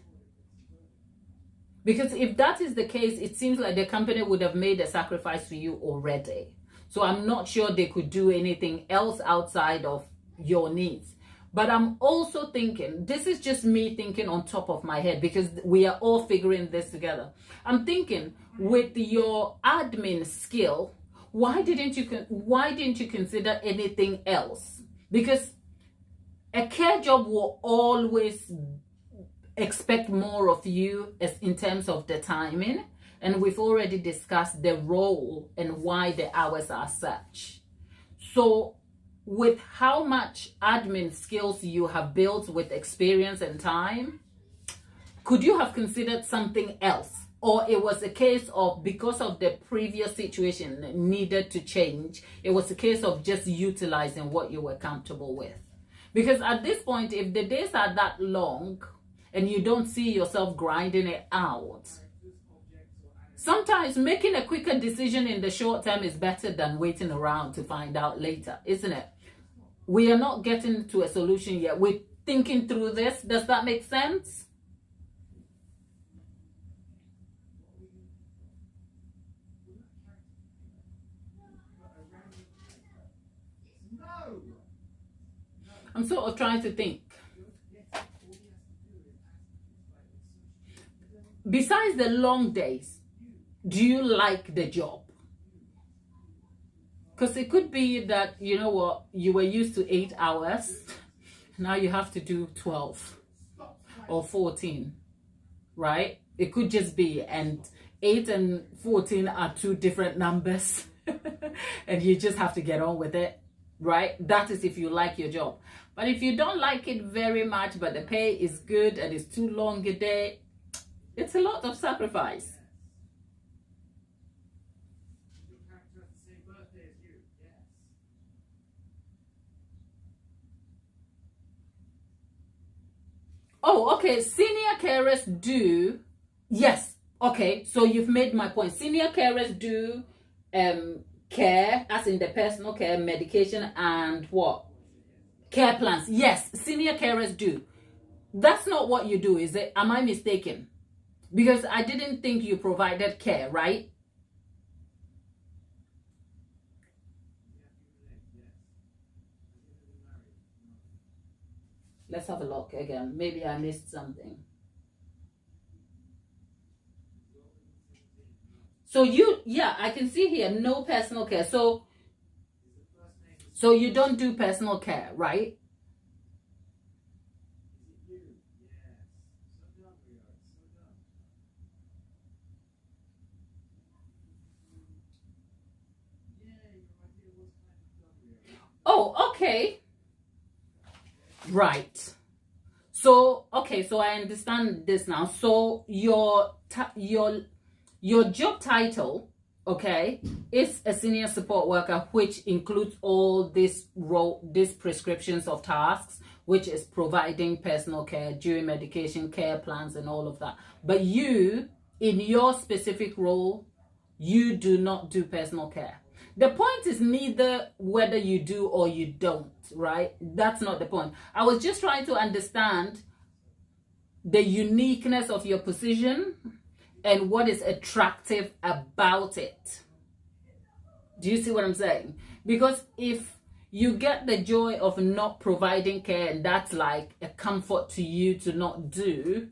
Because if that is the case, it seems like the company would have made a sacrifice for you already. So I'm not sure they could do anything else outside of your needs. But I'm also thinking, this is just me thinking on top of my head, because we are all figuring this together. I'm thinking, with your admin skill, why didn't you consider anything else? Because a care job will always expect more of you as in terms of the timing, and we've already discussed the role and why the hours are such. So with how much admin skills you have built with experience and time, could you have considered something else or it was a case of because of the previous situation needed to change, it was a case of just utilizing what you were comfortable with. Because at this point, if the days are that long and you don't see yourself grinding it out, sometimes making a quicker decision in the short term is better than waiting around to find out later, isn't it? We are not getting to a solution yet. We're thinking through this. Does that make sense? I'm sort of trying to think. Besides the long days, do you like the job? Because it could be that, you know what, you were used to 8 hours. Now you have to do 12 or 14, right? It could just be, and 8 and 14 are two different numbers. And you just have to get on with it, right? That is if you like your job. But if you don't like it very much, but the pay is good and it's too long a day, it's a lot of sacrifice. Oh, okay. Senior carers do. Yes. Okay. So you've made my point. Senior carers do care, as in the personal care, medication, and what? Care plans. Yes. Senior carers do. That's not what you do, is it? Am I mistaken? Because I didn't think you provided care, right? Let's have a look again. Maybe I missed something. So yeah, I can see here, no personal care. So you don't do personal care, right? Oh, okay. Right. So, okay, so I understand this now. So your job title, okay, is a senior support worker, which includes all these prescriptions of tasks, which is providing personal care, doing medication, care plans, and all of that. But you, in your specific role, you do not do personal care. The point is neither whether you do or you don't, right? That's not the point. I was just trying to understand the uniqueness of your position and what is attractive about it. Do you see what I'm saying? Because if you get the joy of not providing care and that's like a comfort to you to not do,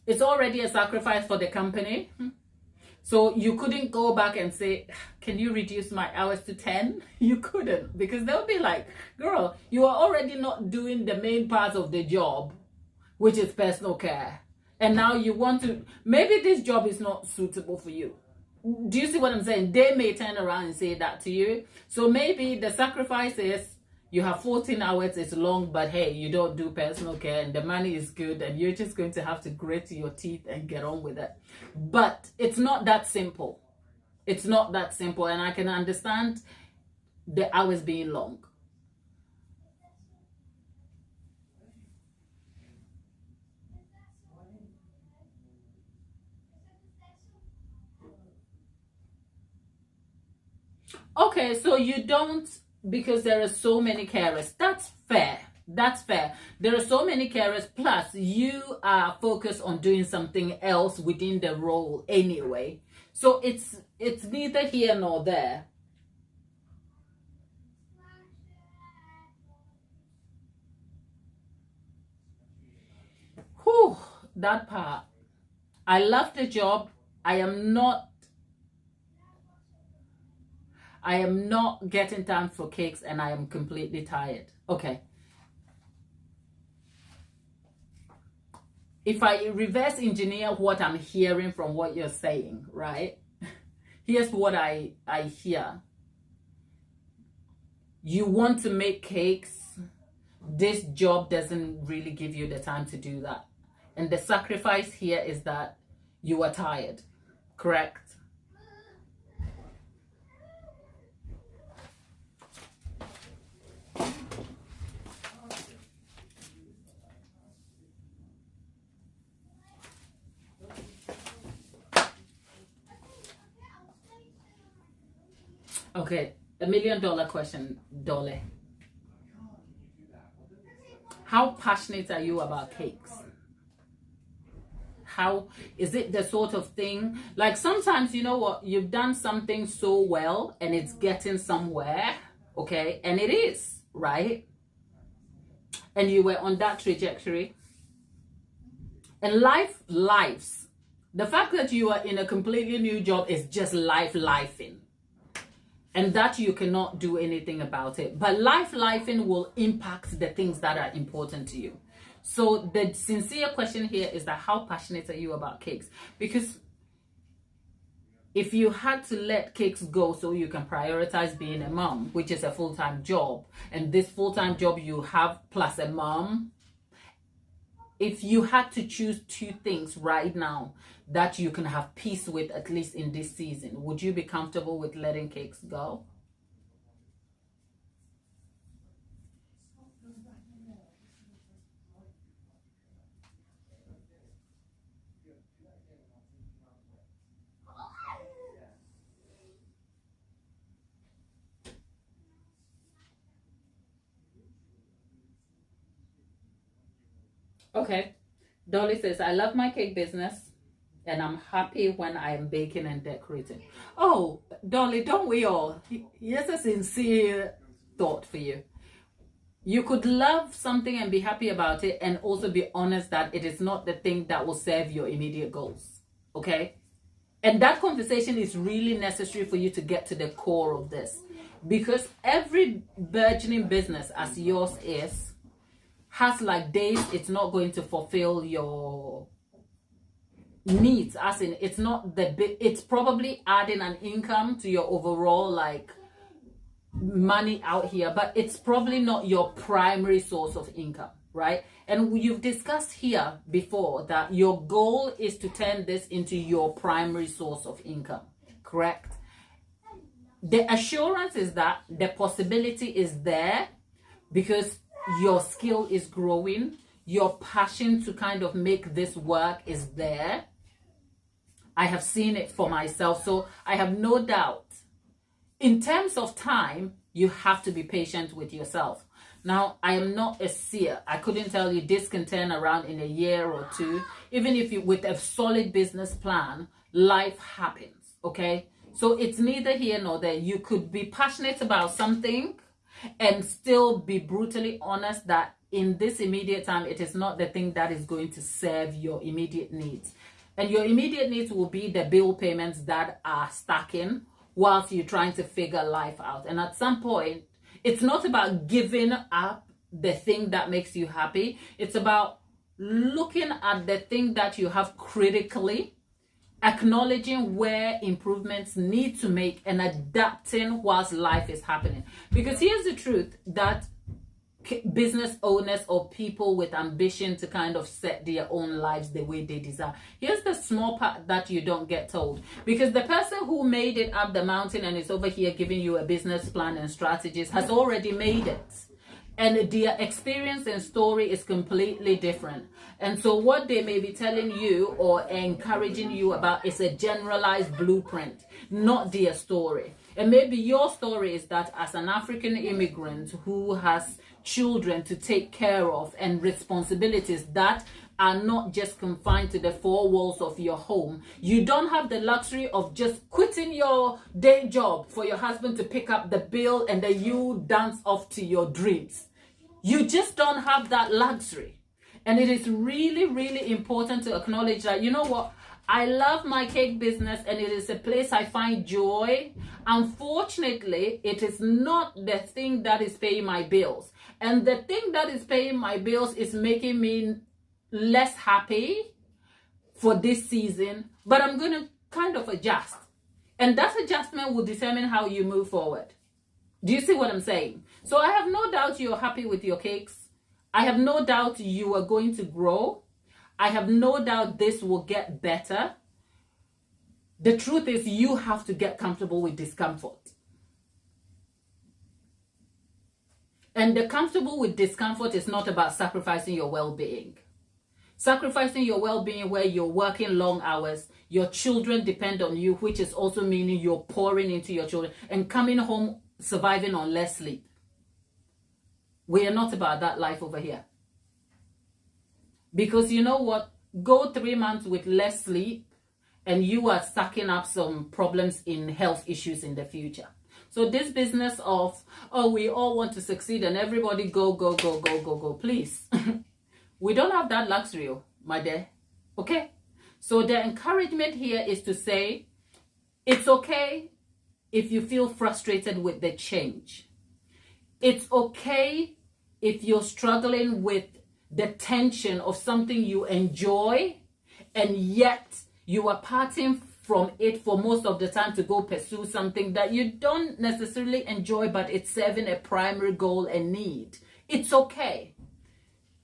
it's already a sacrifice for the company. So you couldn't go back and say, can you reduce my hours to 10? You couldn't, because they'll be like, girl, you are already not doing the main part of the job, which is personal care. And now you want to, maybe this job is not suitable for you. Do you see what I'm saying? They may turn around and say that to you. So maybe the sacrifice is you have 14 hours, it's long, but hey, you don't do personal care and the money is good and you're just going to have to grit your teeth and get on with it. But it's not that simple. It's not that simple, and I can understand the hours being long. Okay, so you don't, because there are so many carers. That's fair. That's fair. There are so many carers, plus you are focused on doing something else within the role anyway. So it's neither here nor there. Whew, that part. I love the job. I am not getting time for cakes and I am completely tired. Okay. If I reverse engineer what I'm hearing from what you're saying, right? Here's what I hear. You want to make cakes. This job doesn't really give you the time to do that. And the sacrifice here is that You were tired, correct? Okay, $1 million question, Dolly. How passionate are you about cakes? How is it the sort of thing, like sometimes, you know what, you've done something so well and it's getting somewhere, okay, and it is, right? And you were on that trajectory. And lives. The fact that you are in a completely new job is just lifing. And that you cannot do anything about it. But lifing will impact the things that are important to you. So the sincere question here is that how passionate are you about cakes? Because if you had to let cakes go so you can prioritize being a mom, which is a full-time job, and this full-time job you have plus a mom, if you had to choose two things right now that you can have peace with, at least in this season, would you be comfortable with letting cakes go? Okay. Dolly says, I love my cake business and I'm happy when I am baking and decorating. Oh, Dolly, don't we all? Here's a sincere thought for you. You could love something and be happy about it and also be honest that it is not the thing that will serve your immediate goals. Okay? And that conversation is really necessary for you to get to the core of this. Because every burgeoning business, as yours is, has like days it's not going to fulfill your needs, as in it's not it's probably adding an income to your overall like money out here, but it's probably not your primary source of income, right? And you've discussed here before that your goal is to turn this into your primary source of income, correct? The assurance is that the possibility is there because your skill is growing, your passion to kind of make this work is there. I have seen it for myself, so I have no doubt. In terms of time, you have to be patient with yourself. Now, I am not a seer. I couldn't tell you this can turn around in a year or two. Even if you, with a solid business plan, life happens, okay? So it's neither here nor there. You could be passionate about something and still be brutally honest that in this immediate time, it is not the thing that is going to serve your immediate needs. And your immediate needs will be the bill payments that are stacking whilst you're trying to figure life out. And at some point, it's not about giving up the thing that makes you happy. It's about looking at the thing that you have critically, acknowledging where improvements need to make and adapting whilst life is happening. Because here's the truth, that business owners or people with ambition to kind of set their own lives the way they desire. Here's the small part that you don't get told. Because the person who made it up the mountain and is over here giving you a business plan and strategies has already made it. And their experience and story is completely different. And so what they may be telling you or encouraging you about is a generalized blueprint, not their story. And maybe your story is that as an African immigrant who has children to take care of and responsibilities that are not just confined to the four walls of your home, you don't have the luxury of just quitting your day job for your husband to pick up the bill and then you dance off to your dreams. You just don't have that luxury. And it is really, really important to acknowledge that, you know what, I love my cake business and it is a place I find joy. Unfortunately, it is not the thing that is paying my bills. And the thing that is paying my bills is making me less happy for this season, but I'm going to kind of adjust. And that adjustment will determine how you move forward. Do you see what I'm saying? So I have no doubt you're happy with your cakes. I have no doubt you are going to grow. I have no doubt this will get better. The truth is, you have to get comfortable with discomfort. And the comfortable with discomfort is not about sacrificing your well-being. Sacrificing your well-being where you're working long hours, your children depend on you, which is also meaning you're pouring into your children and coming home surviving on less sleep. We are not about that life over here. Because you know what? Go 3 months with less sleep and you are sucking up some problems in health issues in the future. So this business of, oh, we all want to succeed and everybody go, go, go, go, go, go, please. We don't have that luxury, my dear. Okay? So the encouragement here is to say, it's okay if you feel frustrated with the change. It's okay if you're struggling with the tension of something you enjoy and yet you are parting from it for most of the time to go pursue something that you don't necessarily enjoy, but it's serving a primary goal and need. It's okay.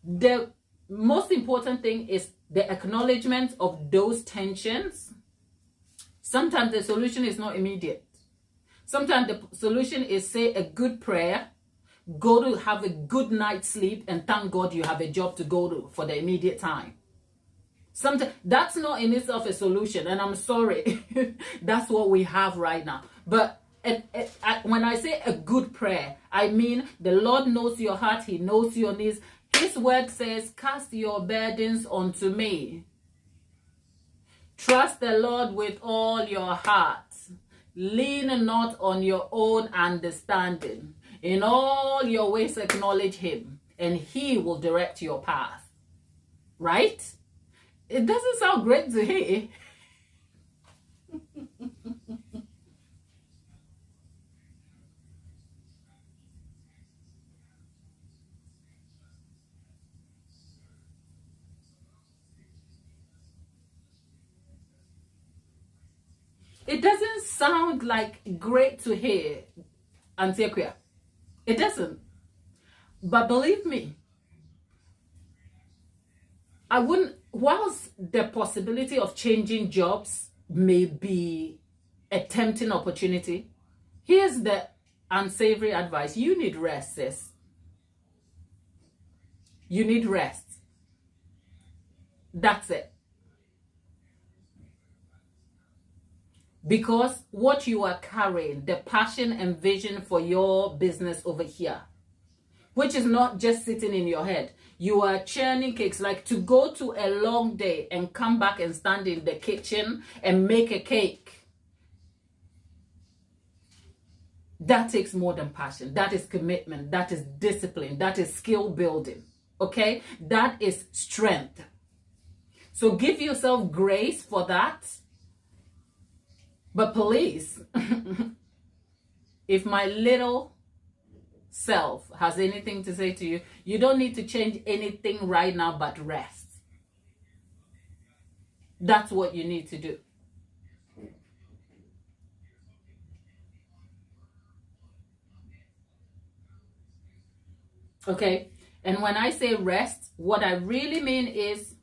The most important thing is the acknowledgement of those tensions. Sometimes the solution is not immediate. Sometimes the solution is, say, a good prayer, go to have a good night's sleep, and thank God you have a job to go to for the immediate time. Sometimes that's not in itself a solution, and I'm sorry. That's what we have right now. But when I say a good prayer, I mean the Lord knows your heart. He knows your needs. His word says, cast your burdens onto me. Trust the Lord with all your heart. Lean not on your own understanding. In all your ways acknowledge him, and he will direct your path. Right? It doesn't sound great to hear. It doesn't sound like great to hear, Antioquia. It doesn't. But believe me, I wouldn't, whilst the possibility of changing jobs may be a tempting opportunity, here's the unsavory advice. You need rest, sis. You need rest. That's it. Because what you are carrying, the passion and vision for your business over here, which is not just sitting in your head. You are churning cakes, like to go to a long day and come back and stand in the kitchen and make a cake. That takes more than passion. That is commitment. That is discipline. That is skill building. Okay? That is strength. So give yourself grace for that. But please, if my little self has anything to say to you, you don't need to change anything right now but rest. That's what you need to do. Okay? And when I say rest, what I really mean is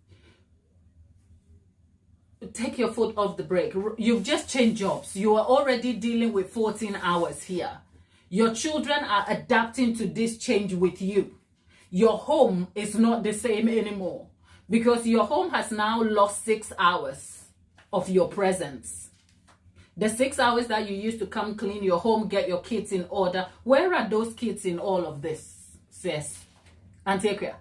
take your foot off the brake. You've just changed jobs. You are already dealing with 14 hours here. Your children are adapting to this change with you. Your home is not the same anymore because your home has now lost 6 hours of your presence. The 6 hours that you used to come clean your home, get your kids in order. Where are those kids in all of this, sis? Antioquia.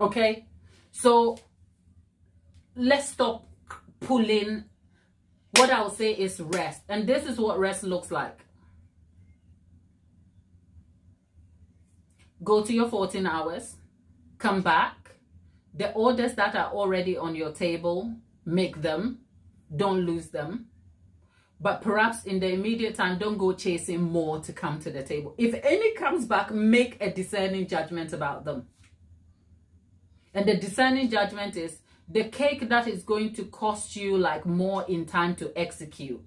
Okay? So let's stop pulling. What I will say is rest. And this is what rest looks like. Go to your 14 hours. Come back. The orders that are already on your table, make them. Don't lose them. But perhaps in the immediate time, don't go chasing more to come to the table. If any comes back, make a discerning judgment about them. And the discerning judgment is the cake that is going to cost you like more in time to execute.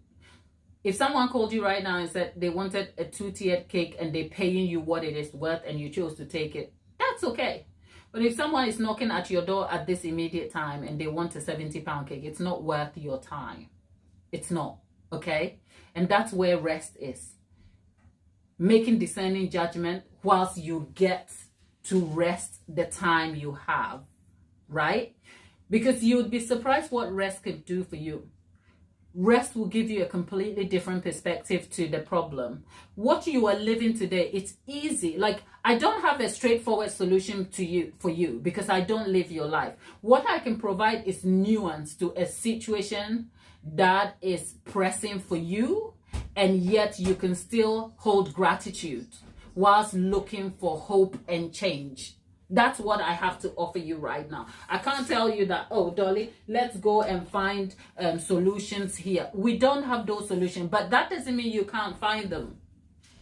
If someone called you right now and said they wanted a 2-tiered cake and they're paying you what it is worth and you chose to take it, that's okay. But if someone is knocking at your door at this immediate time and they want a 70-pound cake, it's not worth your time. It's not, okay? And that's where rest is. Making discerning judgment whilst you get to rest the time you have, right? Because you'd be surprised what rest can do for you. Rest will give you a completely different perspective to the problem. What you are living today, it's easy. Like, I don't have a straightforward solution for you because I don't live your life. What I can provide is nuance to a situation that is pressing for you, and yet you can still hold gratitude whilst looking for hope and change. That's what I have to offer you right now. I can't tell you that, oh, Dolly, let's go and find solutions here. We don't have those solutions, but that doesn't mean you can't find them,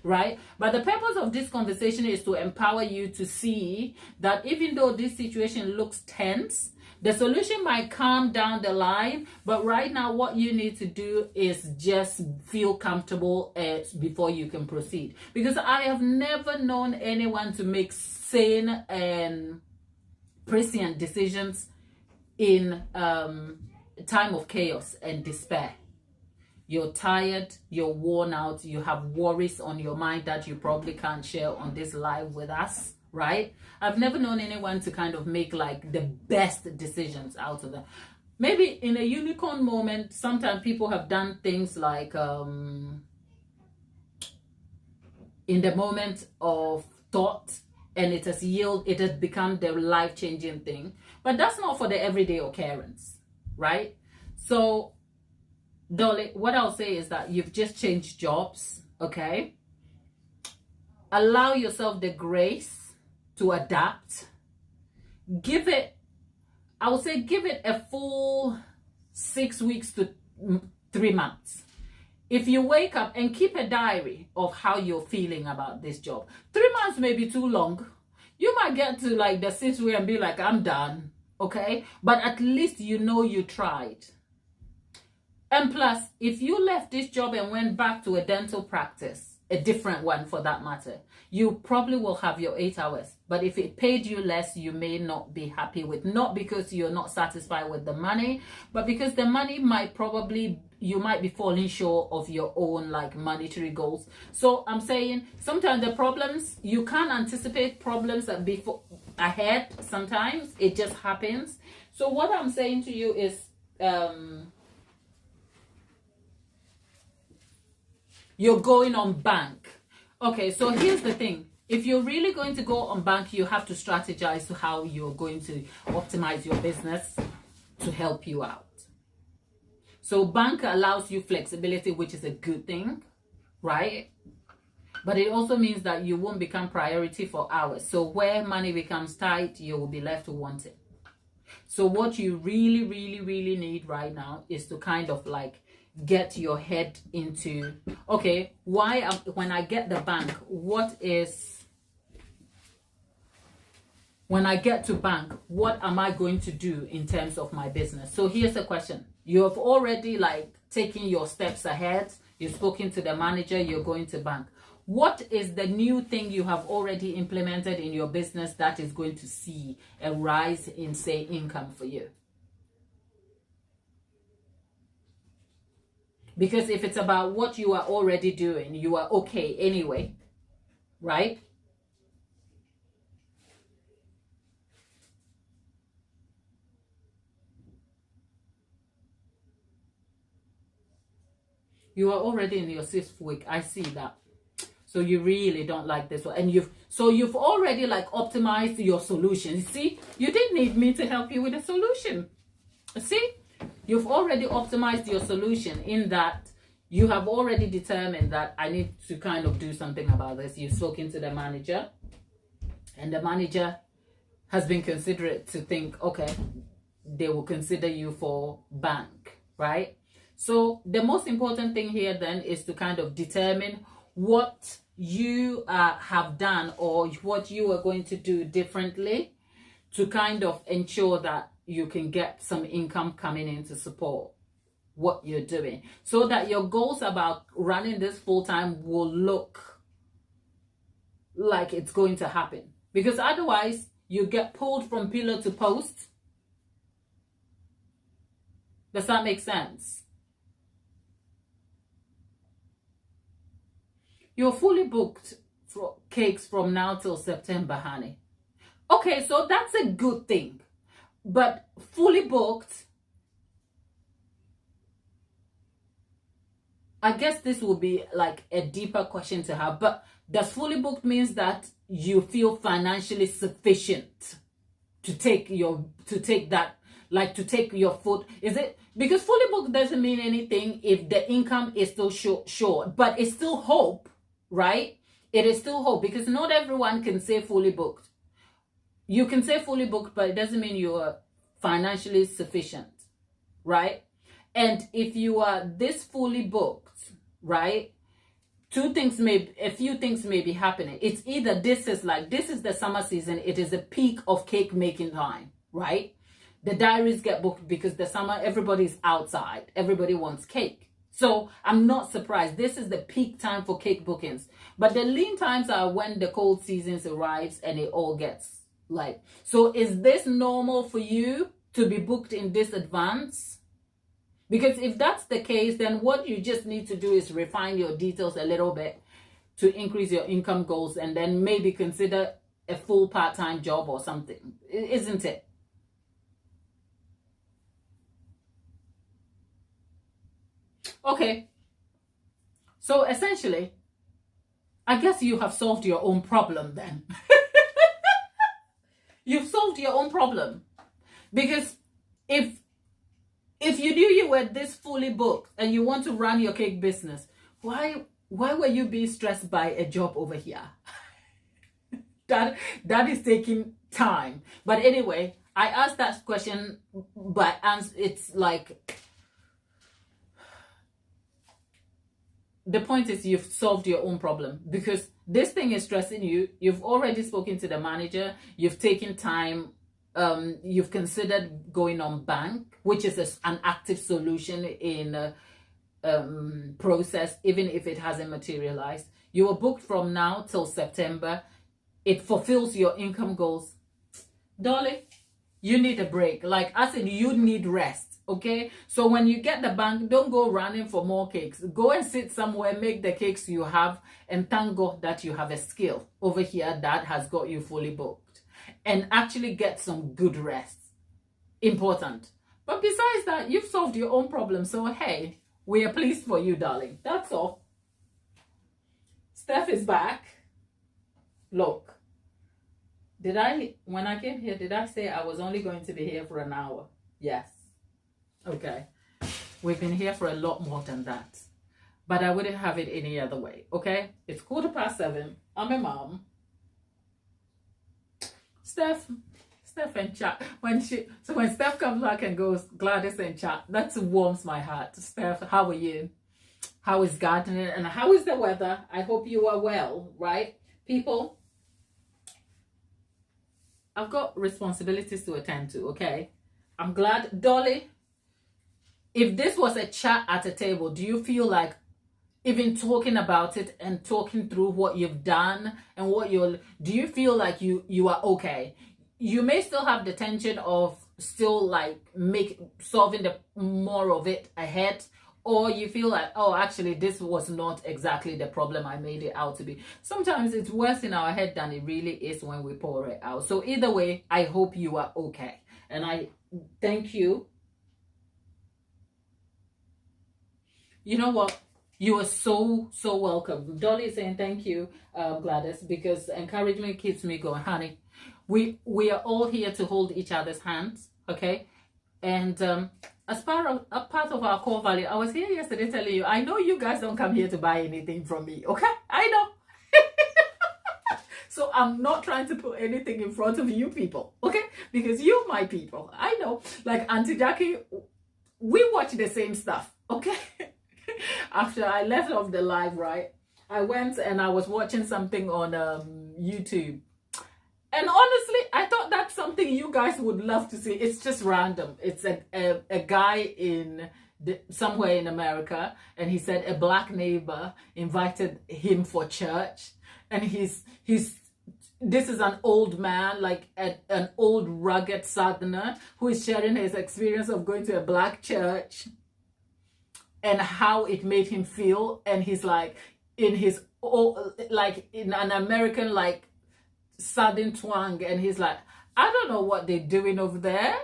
right? But the purpose of this conversation is to empower you to see that even though this situation looks tense, the solution might come down the line, but right now what you need to do is just feel comfortable before you can proceed. Because I have never known anyone to make sane and prescient decisions in time of chaos and despair. You're tired, you're worn out, you have worries on your mind that you probably can't share on this live with us, right? I've never known anyone to kind of make like the best decisions out of them. Maybe in a unicorn moment, sometimes people have done things like in the moment of thought, and it has become the life-changing thing. But that's not for the everyday occurrence, right? So, Dolly, what I'll say is that you've just changed jobs, okay? Allow yourself the grace to adapt. Give it a full 6 weeks to 3 months. If you wake up and keep a diary of how you're feeling about this job, 3 months may be too long. You might get to like the 6th week and be like, I'm done, okay? But at least you know you tried. And plus, if you left this job and went back to a dental practice, a different one for that matter, you probably will have your 8 hours. But if it paid you less, you may not be happy with, not because you're not satisfied with the money, but because the money you might be falling short of your own like monetary goals. So I'm saying sometimes the problems, you can't anticipate problems that before ahead. Sometimes it just happens. So what I'm saying to you is, you're going on bank. Okay, so here's the thing. If you're really going to go on bank, you have to strategize how you're going to optimize your business to help you out. So bank allows you flexibility, which is a good thing, right? But it also means that you won't become priority for hours. So where money becomes tight, you will be left wanting. So what you really, really, really need right now is to kind of like get your head into, okay, when I get the bank, when I get to bank, what am I going to do in terms of my business? So here's the question. You have already like taken your steps ahead. You've spoken to the manager, you're going to bank. What is the new thing you have already implemented in your business that is going to see a rise in, say, income for you? Because if it's about what you are already doing, you are okay anyway, right? You are already in your 6th week. I see that. So you really don't like this one. And you've already like optimized your solution. See, you didn't need me to help you with a solution. See? You've already optimized your solution in that you have already determined that I need to kind of do something about this. You've spoken to the manager, and the manager has been considerate to think, okay, they will consider you for bank, right? So the most important thing here then is to kind of determine what you have done or what you are going to do differently to kind of ensure that you can get some income coming in to support what you're doing, so that your goals about running this full time will look like it's going to happen. Because otherwise, you get pulled from pillar to post. Does that make sense? You're fully booked for cakes from now till September, honey. Okay, so that's a good thing. But fully booked, I guess this will be like a deeper question to have. But does fully booked means that you feel financially sufficient to take your foot? Is it because fully booked doesn't mean anything if the income is still short, but it's still hope, right? It is still hope, because not everyone can say fully booked. You can say fully booked, but it doesn't mean you are financially sufficient, right? And if you are this fully booked, right, a few things may be happening. It's either this is the summer season, it is a peak of cake making time, right? The diaries get booked because the summer, everybody's outside, everybody wants cake. So I'm not surprised. This is the peak time for cake bookings. But the lean times are when the cold seasons arrives and it all gets like. So is this normal for you to be booked in this advance? Because if that's the case, then what you just need to do is refine your details a little bit to increase your income goals, and then maybe consider a full part-time job or something, isn't it? Okay. So essentially, I guess you have solved your own problem then. You've solved your own problem. Because if you knew you were this fully booked and you want to run your cake business, why were you being stressed by a job over here? that is taking time. But anyway, I asked that question, but it's like, the point is you've solved your own problem, because this thing is stressing you. You've already spoken to the manager. You've taken time. You've considered going on bank, which is an active solution in process, even if it hasn't materialized. You were booked from now till September. It fulfills your income goals. Dolly, you need a break. Like I said, you need rest. Okay, so when you get the bank, don't go running for more cakes. Go and sit somewhere, make the cakes you have, and thank God that you have a skill over here that has got you fully booked. And actually get some good rest. Important. But besides that, you've solved your own problem. So hey, we are pleased for you, darling. That's all. Steph is back. Look, when I came here, did I say I was only going to be here for an hour? Yes. Okay, we've been here for a lot more than that, but I wouldn't have it any other way. Okay, it's 7:15. I'm a mom. Steph and chat. When Steph comes back and goes, Gladys and chat, that warms my heart. Steph, how are you? How is gardening and how is the weather? I hope you are well, right? People, I've got responsibilities to attend to. Okay, I'm glad, Dolly. If this was a chat at a table, do you feel like even talking about it and talking through what you've done and do you feel like you are okay? You may still have the tension of still like solving the more of it ahead, or you feel like, oh, actually this was not exactly the problem I made it out to be. Sometimes it's worse in our head than it really is when we pour it out. So either way, I hope you are okay. And I thank you. You know what? You are so welcome. Dolly is saying thank you, Gladys, because encouragement keeps me going. Honey, we are all here to hold each other's hands, okay? And as part of our core value, I was here yesterday telling you, I know you guys don't come here to buy anything from me, okay? I know. So I'm not trying to put anything in front of you people, okay? Because you're my people. I know. Like Auntie Jackie, we watch the same stuff, okay? After I left off the live, right, I went and I was watching something on YouTube, and honestly I thought that's something you guys would love to see. It's just random. It's a guy somewhere in America, and he said a black neighbor invited him for church, and he's this is an old man, like an old rugged southerner who is sharing his experience of going to a black church and how it made him feel. And he's like in his, like in an American, like southern twang. And he's like, I don't know what they're doing over there.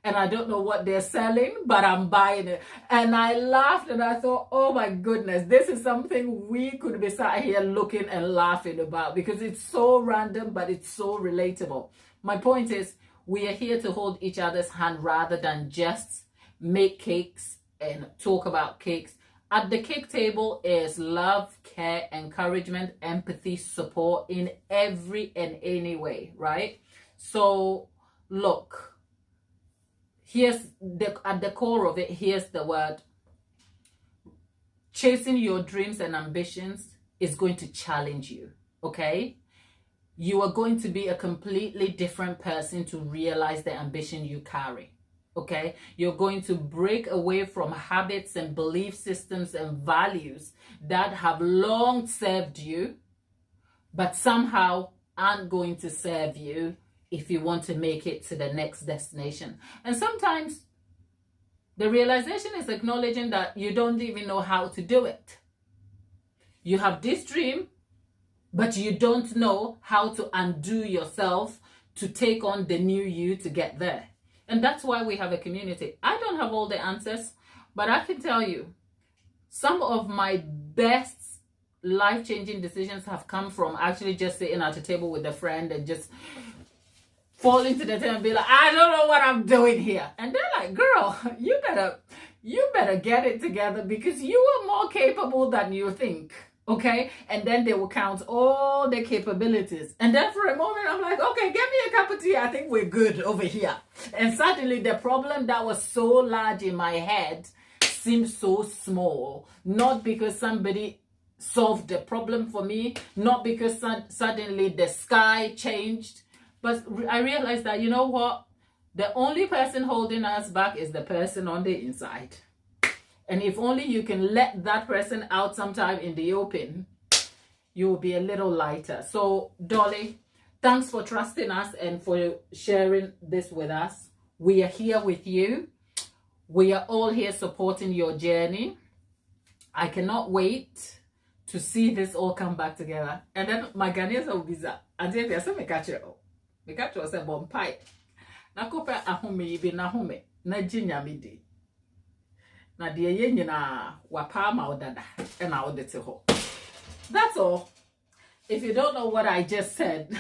And I don't know what they're selling, but I'm buying it. And I laughed and I thought, oh my goodness, this is something we could be sat here looking and laughing about because it's so random, but it's so relatable. My point is, we are here to hold each other's hand rather than just make cakes and talk about cakes. At the cake table is love, care, encouragement, empathy, support in every and any way, right? So look, at the core of it, here's the word. Chasing your dreams and ambitions is going to challenge you, okay? You are going to be a completely different person to realize the ambition you carry, okay? You're going to break away from habits and belief systems and values that have long served you, but somehow aren't going to serve you if you want to make it to the next destination. And sometimes the realization is acknowledging that you don't even know how to do it. You have this dream, but you don't know how to undo yourself to take on the new you to get there. And that's why we have a community. I don't have all the answers, but I can tell you some of my best life-changing decisions have come from actually just sitting at a table with a friend and just fall into the tent and be like, I don't know what I'm doing here. And they're like, girl, you better get it together because you are more capable than you think. Okay. And then they will count all the capabilities. And then for a moment, I'm like, okay, get me a cup of tea. I think we're good over here. And suddenly the problem that was so large in my head seems so small. Not because somebody solved the problem for me, not because suddenly the sky changed. But I realized that, you know what? The only person holding us back is the person on the inside. And if only you can let that person out sometime in the open, you will be a little lighter. So, Dolly, thanks for trusting us and for sharing this with us. We are here with you. We are all here supporting your journey. I cannot wait to see this all come back together. And then my Ghanaians will be that. And then there's some catch it. Me catch was a bomb pie. Na kopa ahome be na home na jinyame di. Na de ye nyina wapa ma odada e na odete ho. That's all. If you don't know what I just said,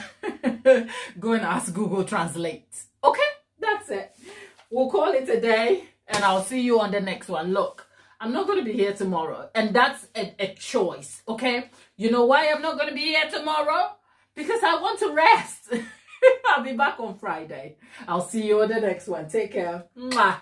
go and ask Google Translate. Okay? That's it. We'll call it a day and I'll see you on the next one. Look, I'm not going to be here tomorrow and that's a choice. Okay? You know why I'm not going to be here tomorrow? Because I want to rest. I'll be back on Friday. I'll see you on the next one. Take care. Mwah.